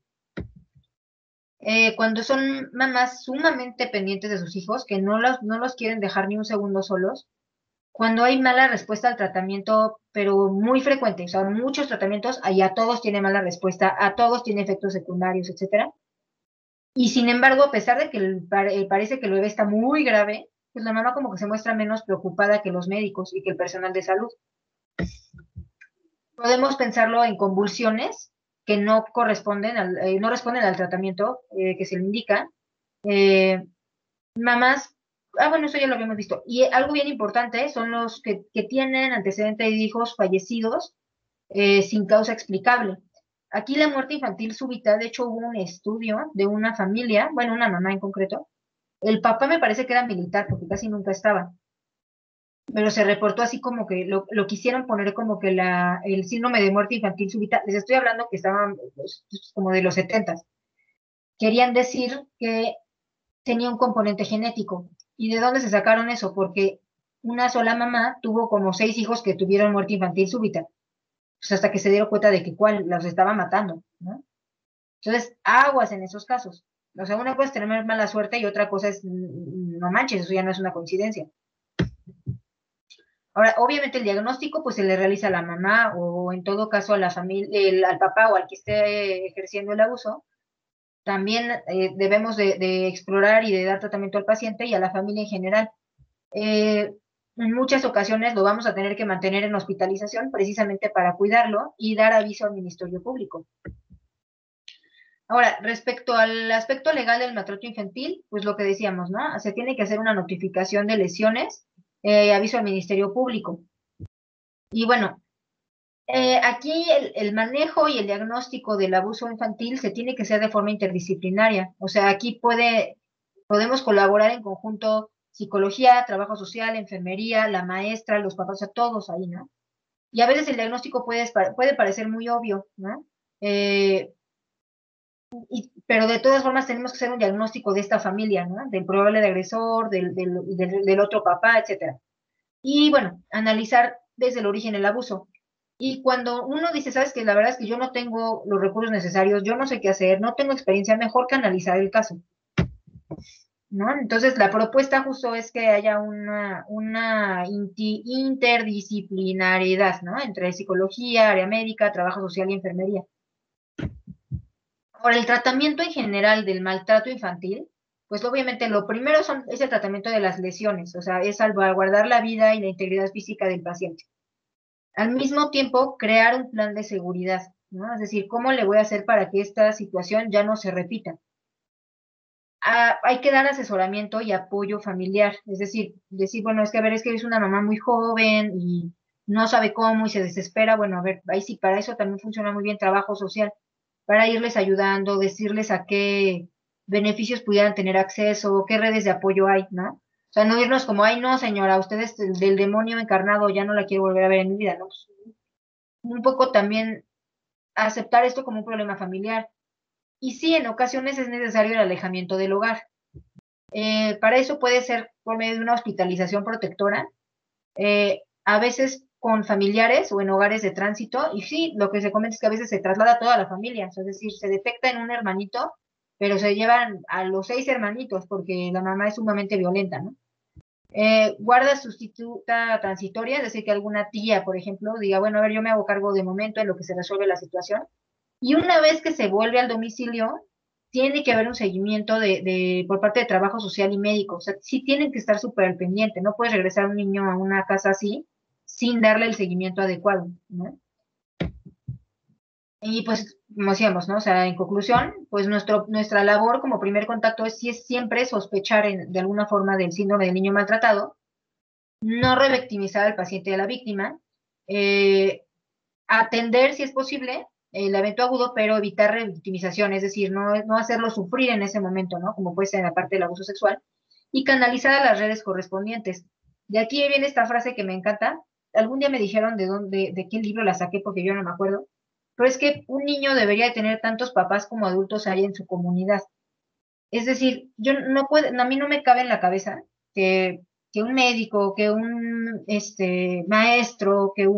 Cuando son mamás sumamente pendientes de sus hijos, que no los quieren dejar ni un segundo solos, cuando hay mala respuesta al tratamiento, pero muy frecuente, o sea, muchos tratamientos, ahí a todos tiene mala respuesta, a todos tiene efectos secundarios, etcétera. Y sin embargo, a pesar de que parece que el bebé está muy grave, pues la mamá como que se muestra menos preocupada que los médicos y que el personal de salud. Podemos pensarlo en convulsiones que no responden al tratamiento que se le indica. Mamás, bueno, eso ya lo habíamos visto. Y algo bien importante son los que tienen antecedente de hijos fallecidos sin causa explicable. Aquí la muerte infantil súbita, de hecho hubo un estudio de una familia, bueno, una mamá en concreto. El papá me parece que era militar porque casi nunca estaba, pero se reportó así como que lo quisieron poner como que el síndrome de muerte infantil súbita, les estoy hablando que estaban pues, como de los 70s. Querían decir que tenía un componente genético. ¿Y de dónde se sacaron eso? Porque una sola mamá tuvo como 6 hijos que tuvieron muerte infantil súbita. Pues hasta que se dieron cuenta de que cuál los estaba matando, ¿no? Entonces, aguas en esos casos. O sea, una cosa es tener mala suerte y otra cosa es, no manches, eso ya no es una coincidencia. Ahora, obviamente el diagnóstico pues se le realiza a la mamá o en todo caso a la familia, al papá o al que esté ejerciendo el abuso. También debemos de explorar y de dar tratamiento al paciente y a la familia en general. En muchas ocasiones lo vamos a tener que mantener en hospitalización precisamente para cuidarlo y dar aviso al Ministerio Público. Ahora, respecto al aspecto legal del maltrato infantil, pues lo que decíamos, ¿no? Se tiene que hacer una notificación de lesiones, aviso al Ministerio Público. Y bueno, aquí el manejo y el diagnóstico del abuso infantil se tiene que hacer de forma interdisciplinaria. O sea, aquí podemos colaborar en conjunto psicología, trabajo social, enfermería, la maestra, los papás, o sea, todos ahí, ¿no? Y a veces el diagnóstico puede parecer muy obvio, ¿no? Pero de todas formas tenemos que hacer un diagnóstico de esta familia, ¿no? Del probable agresor, del otro papá, etcétera. Y bueno, analizar desde el origen el abuso. Y cuando uno dice, sabes que la verdad es que yo no tengo los recursos necesarios, yo no sé qué hacer, no tengo experiencia, mejor que analizar el caso, ¿no? Entonces, la propuesta justo es que haya una interdisciplinariedad, ¿no? Entre psicología, área médica, trabajo social y enfermería. Ahora, el tratamiento en general del maltrato infantil, pues obviamente lo primero es el tratamiento de las lesiones, o sea, es salvaguardar la vida y la integridad física del paciente. Al mismo tiempo, crear un plan de seguridad, ¿no? Es decir, ¿cómo le voy a hacer para que esta situación ya no se repita? Hay que dar asesoramiento y apoyo familiar, es decir, bueno, es que a ver, es que es una mamá muy joven y no sabe cómo y se desespera, bueno, a ver, ahí sí, para eso también funciona muy bien trabajo social, para irles ayudando, decirles a qué beneficios pudieran tener acceso, qué redes de apoyo hay, ¿no? O sea, no irnos como, ay, no, señora, usted es del demonio encarnado, ya no la quiero volver a ver en mi vida, ¿no? Pues, un poco también aceptar esto como un problema familiar. Y sí, en ocasiones es necesario el alejamiento del hogar. Para eso puede ser por medio de una hospitalización protectora, a veces con familiares o en hogares de tránsito, y sí, lo que se comenta es que a veces se traslada a toda la familia, es decir, se detecta en un hermanito, pero se llevan a los 6 hermanitos porque la mamá es sumamente violenta, ¿no? Guarda sustituta transitoria, es decir, que alguna tía, por ejemplo, diga, bueno, a ver, yo me hago cargo de momento en lo que se resuelve la situación, y una vez que se vuelve al domicilio, tiene que haber un seguimiento por parte de trabajo social y médico. O sea, sí tienen que estar súper al pendiente. No puedes regresar a un niño a una casa así sin darle el seguimiento adecuado, ¿no? Y pues, como decíamos, ¿no? O sea, en conclusión, pues nuestra labor como primer contacto es siempre sospechar de alguna forma del síndrome del niño maltratado, no revictimizar al paciente y a la víctima, atender, si es posible, el evento agudo, pero evitar revictimización, es decir, no hacerlo sufrir en ese momento, ¿no? Como puede ser en la parte del abuso sexual, y canalizar a las redes correspondientes. De aquí viene esta frase que me encanta. Algún día me dijeron de qué libro la saqué porque yo no me acuerdo, pero es que un niño debería de tener tantos papás como adultos hay en su comunidad. Es decir, yo no puedo, a mí no me cabe en la cabeza que un médico, que un maestro, qué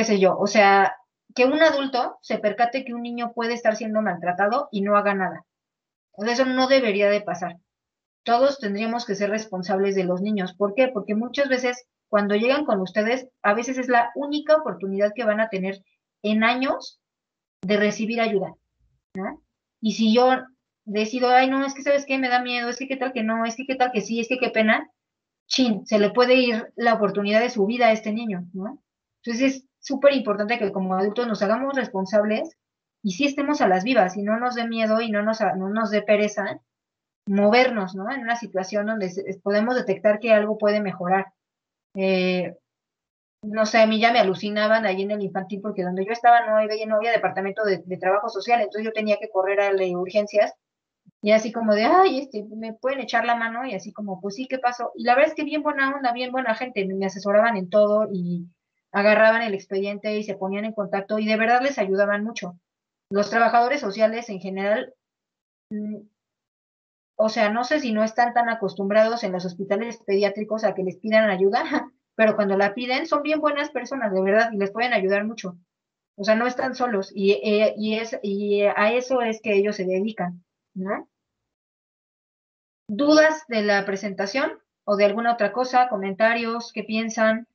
sé yo, o sea, que un adulto se percate que un niño puede estar siendo maltratado y no haga nada. O sea, eso no debería de pasar. Todos tendríamos que ser responsables de los niños. ¿Por qué? Porque muchas veces cuando llegan con ustedes, a veces es la única oportunidad que van a tener en años de recibir ayuda, ¿no? Y si yo decido, ay, no, es que sabes qué, me da miedo, es que qué tal que no, es que qué tal que sí, es que qué pena, chin, se le puede ir la oportunidad de su vida a este niño, ¿no? Entonces es súper importante que como adultos nos hagamos responsables y sí estemos a las vivas y no nos dé miedo y no nos dé pereza movernos, ¿no? En una situación donde podemos detectar que algo puede mejorar. No sé, a mí ya me alucinaban allí en el infantil porque donde yo estaba no había departamento de trabajo social, entonces yo tenía que correr a la urgencias y así como de, ay, me pueden echar la mano y así como, pues sí, ¿qué pasó? Y la verdad es que bien buena onda, bien buena gente, me asesoraban en todo y agarraban el expediente y se ponían en contacto y de verdad les ayudaban mucho. Los trabajadores sociales en general, o sea, no sé si no están tan acostumbrados en los hospitales pediátricos a que les pidan ayuda, pero cuando la piden son bien buenas personas, de verdad, y les pueden ayudar mucho. O sea, no están solos y a eso es que ellos se dedican, ¿no? ¿Dudas de la presentación o de alguna otra cosa? ¿Comentarios? ¿Qué piensan?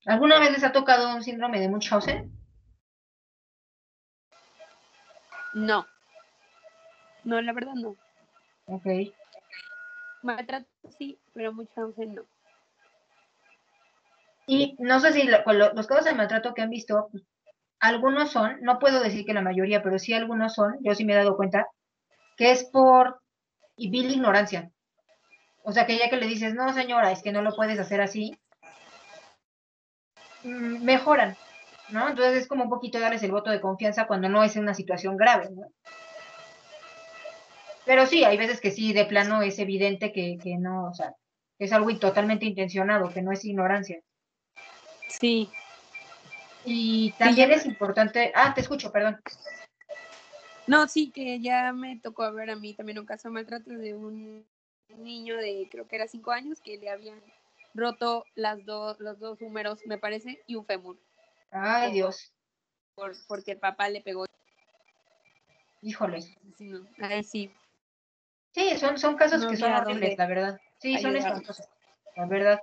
¿Alguna vez les ha tocado un síndrome de Munchausen? No, no, la verdad no. Ok. Maltrato sí, pero mucho no. Y no sé si los casos de maltrato que han visto, pues, algunos son, no puedo decir que la mayoría, pero sí algunos son, yo sí me he dado cuenta, que es por vil ignorancia. O sea, que ya que le dices, no, señora, es que no lo puedes hacer así, mejoran, ¿no? Entonces es como un poquito darles el voto de confianza cuando no es una situación grave, ¿no? Pero sí, hay veces que sí, de plano es evidente que no, o sea, que es algo totalmente intencionado, que no es ignorancia. Sí, Y sí, también es importante, te escucho, perdón. no, sí, que ya me tocó ver a mí también un caso de maltrato de un niño de, creo que era 5 años, que le habían roto los dos húmeros, me parece, y un fémur, Ay, Dios, porque el papá le pegó. híjole. Sí, no, ahí sí, Sí, son casos no que son había horribles, dónde la verdad. Sí, son ayudarlos. espantosos, la verdad.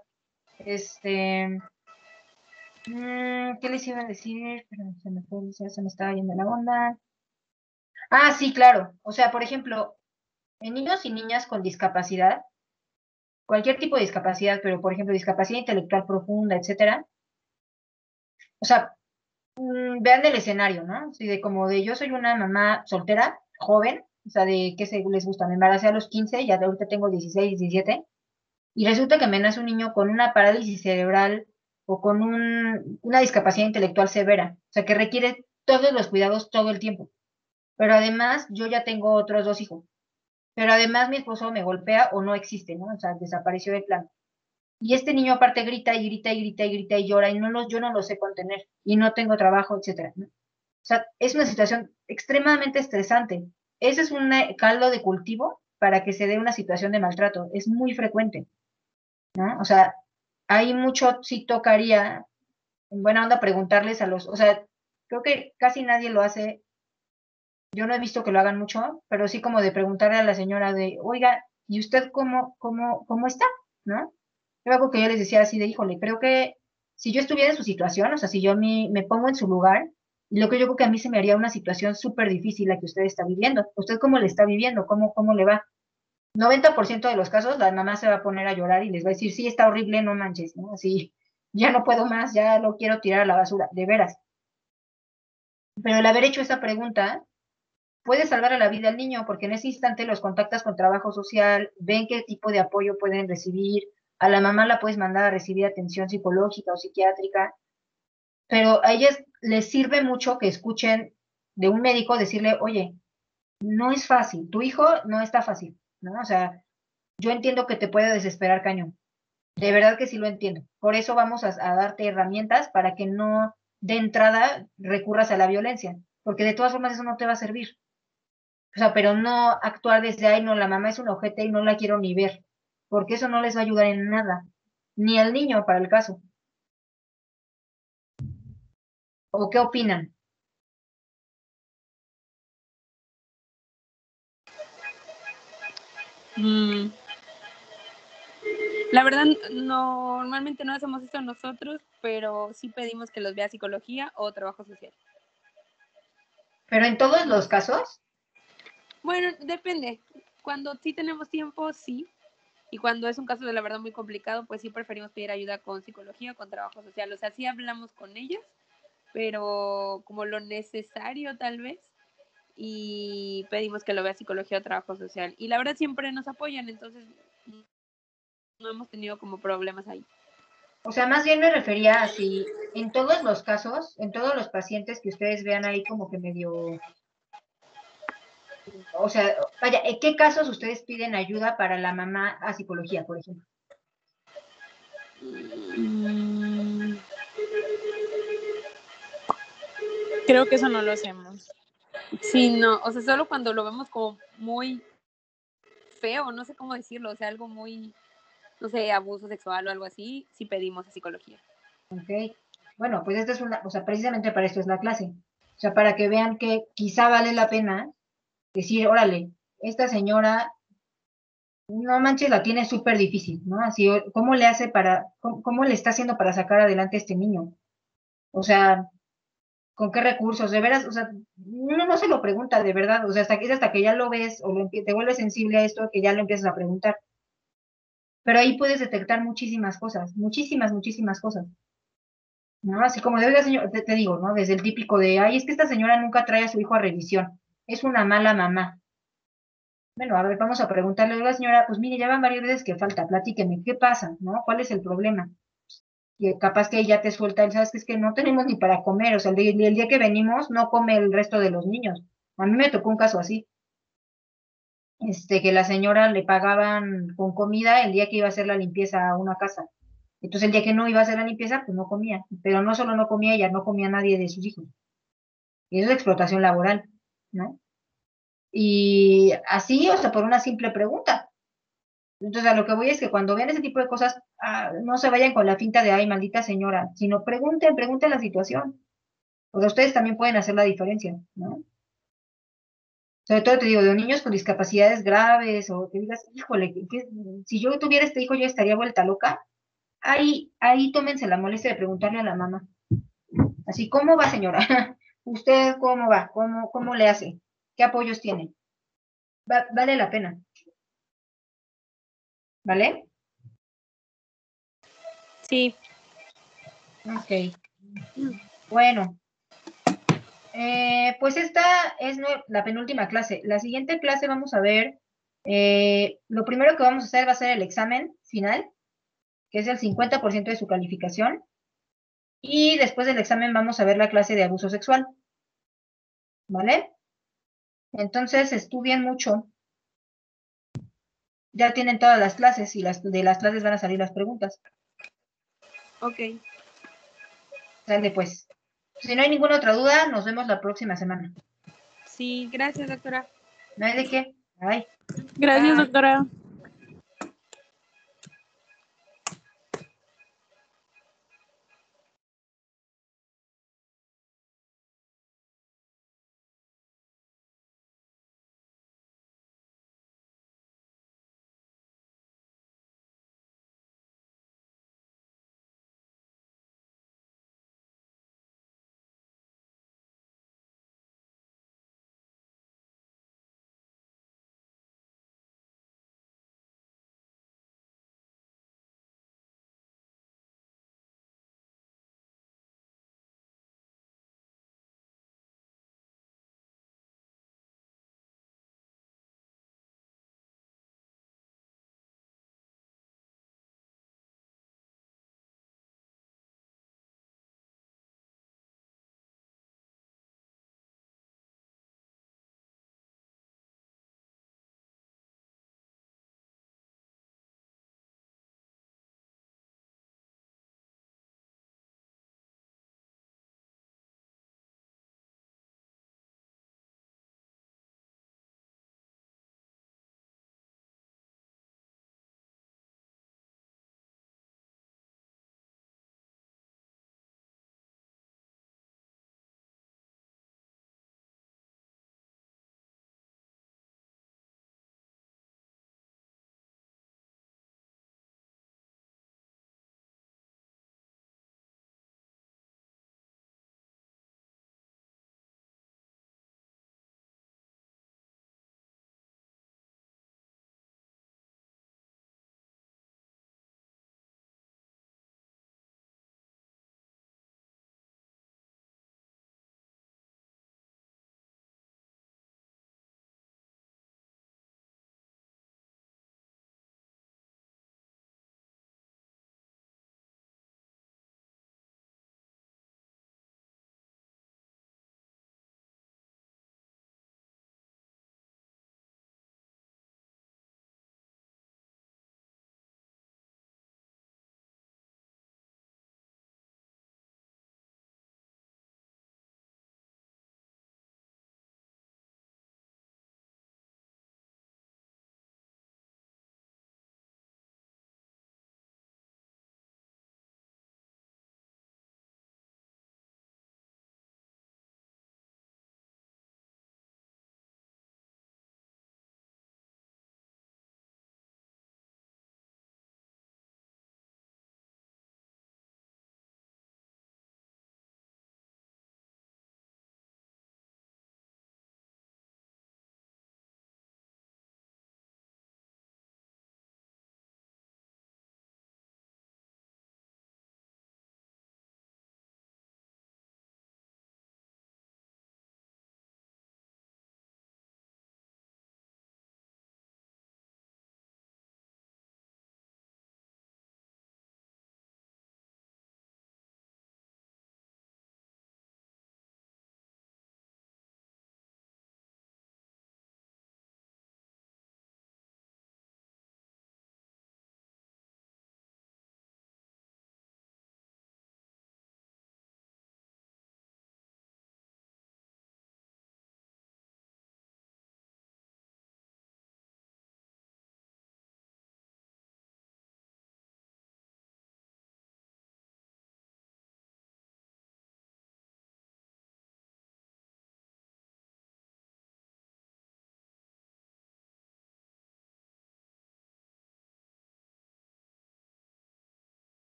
¿Qué les iba a decir? Pero se me fue, ya se me estaba yendo la onda. Sí, claro. O sea, por ejemplo, en niños y niñas con discapacidad, cualquier tipo de discapacidad, pero por ejemplo, discapacidad intelectual profunda, etcétera. O sea, vean el escenario, ¿no? Así de como de yo soy una mamá soltera, joven, o sea, de qué se les gusta, me embaracé a los 15, ya de ahorita tengo 16, 17, y resulta que me nace un niño con una parálisis cerebral o con una discapacidad intelectual severa, o sea, que requiere todos los cuidados todo el tiempo. Pero además, yo ya tengo otros 2 hijos. Pero además mi esposo me golpea o no existe, ¿no? O sea, desapareció de plan. Y este niño aparte grita y grita y grita y grita y llora y yo no lo sé contener y no tengo trabajo, etcétera, ¿no? O sea, es una situación extremadamente estresante. Ese es un caldo de cultivo para que se dé una situación de maltrato. Es muy frecuente, ¿no? O sea, hay mucho, sí tocaría, en buena onda, preguntarles o sea, creo que casi nadie lo hace. Yo no he visto que lo hagan mucho, pero sí como de preguntarle a la señora de, oiga, ¿y usted cómo está? ¿No? Yo algo que yo les decía así de, híjole, creo que si yo estuviera en su situación, o sea, si yo me pongo en su lugar, lo que yo creo que a mí se me haría una situación súper difícil la que usted está viviendo. ¿Usted cómo le está viviendo? ¿Cómo le va? 90% de los casos, la mamá se va a poner a llorar y les va a decir, sí, está horrible, no manches, ¿no? Así, ya no puedo más, ya lo quiero tirar a la basura, de veras. Pero el haber hecho esa pregunta puede salvar a la vida al niño, porque en ese instante los contactas con trabajo social, ven qué tipo de apoyo pueden recibir, a la mamá la puedes mandar a recibir atención psicológica o psiquiátrica, pero a ellas les sirve mucho que escuchen de un médico decirle, oye, no es fácil, tu hijo no está fácil, ¿no? O sea, yo entiendo que te puede desesperar cañón, de verdad que sí lo entiendo, por eso vamos a darte herramientas para que no de entrada recurras a la violencia, porque de todas formas eso no te va a servir. O sea, pero no actuar desde ahí, no, la mamá es un ojete y no la quiero ni ver, porque eso no les va a ayudar en nada, ni al niño para el caso. ¿O qué opinan? Mm, la verdad, normalmente no hacemos esto nosotros, pero sí pedimos que los vea psicología o trabajo social. Pero en todos los casos, Bueno, depende. Cuando sí tenemos tiempo, sí. Y cuando es un caso de la verdad muy complicado, pues sí preferimos pedir ayuda con psicología o con trabajo social. O sea, sí hablamos con ellas, pero como lo necesario tal vez, y pedimos que lo vea psicología o trabajo social. Y la verdad siempre nos apoyan, entonces no hemos tenido como problemas ahí. o sea, más bien me refería a si en todos los casos, en todos los pacientes que ustedes vean ahí como que medio, o sea, vaya, ¿en qué casos ustedes piden ayuda para la mamá a psicología, por ejemplo? Mm, Creo que eso no lo hacemos. sí, no, o sea, solo cuando lo vemos como muy feo, no sé cómo decirlo, o sea, algo muy, no sé, abuso sexual o algo así, sí pedimos a psicología. ¿Ok? Bueno, pues esta es o sea, precisamente para esto es la clase. O sea, para que vean que quizá vale la pena decir, órale, esta señora, no manches, la tiene súper difícil, ¿no? Así, ¿cómo le hace cómo le está haciendo para sacar adelante a este niño? O sea, ¿con qué recursos? De veras, o sea, uno no se lo pregunta de verdad, o sea, es hasta que ya lo ves o te vuelves sensible a esto que ya lo empiezas a preguntar. Pero ahí puedes detectar muchísimas cosas, muchísimas, muchísimas cosas, ¿no? Así como de, oiga, señor, te digo, ¿no? Desde el típico de, ay, es que esta señora nunca trae a su hijo a revisión, es una mala mamá. Bueno, a ver, vamos a preguntarle a la señora, pues mire, ya van varias veces que falta, platíqueme, ¿qué pasa? ¿No? ¿Cuál es el problema? Y capaz que ella te suelta, ¿sabes qué? Es que no tenemos ni para comer, o sea, el día que venimos no come el resto de los niños. A mí me tocó un caso así, que la señora le pagaban con comida el día que iba a hacer la limpieza a una casa. Entonces el día que no iba a hacer la limpieza, pues no comía. Pero no solo no comía ella, no comía nadie de sus hijos. Y eso es explotación laboral, ¿no? Y así, o sea, por una simple pregunta. Entonces, a lo que voy es que cuando vean ese tipo de cosas, no se vayan con la finta de, ay, maldita señora, sino pregunten la situación. O sea, ustedes también pueden hacer la diferencia, ¿no? Sobre todo te digo, de niños con discapacidades graves, o que digas, híjole, si yo tuviera este hijo, yo estaría vuelta loca. Ahí tómense la molestia de preguntarle a la mamá. Así, ¿cómo va, señora? ¿Usted cómo va? ¿Cómo le hace? ¿Qué apoyos tiene? Vale la pena. ¿Vale? Sí. Ok. Bueno. Pues esta es la penúltima clase. La siguiente clase vamos a ver, lo primero que vamos a hacer va a ser el examen final, que es el 50% de su calificación. Y después del examen vamos a ver la clase de abuso sexual. ¿Vale? Entonces estudien mucho. Ya tienen todas las clases y de las clases van a salir las preguntas. Ok. Sale pues. Si no hay ninguna otra duda, nos vemos la próxima semana. Sí, gracias, doctora. No hay de qué. Bye. Gracias, Bye. doctora.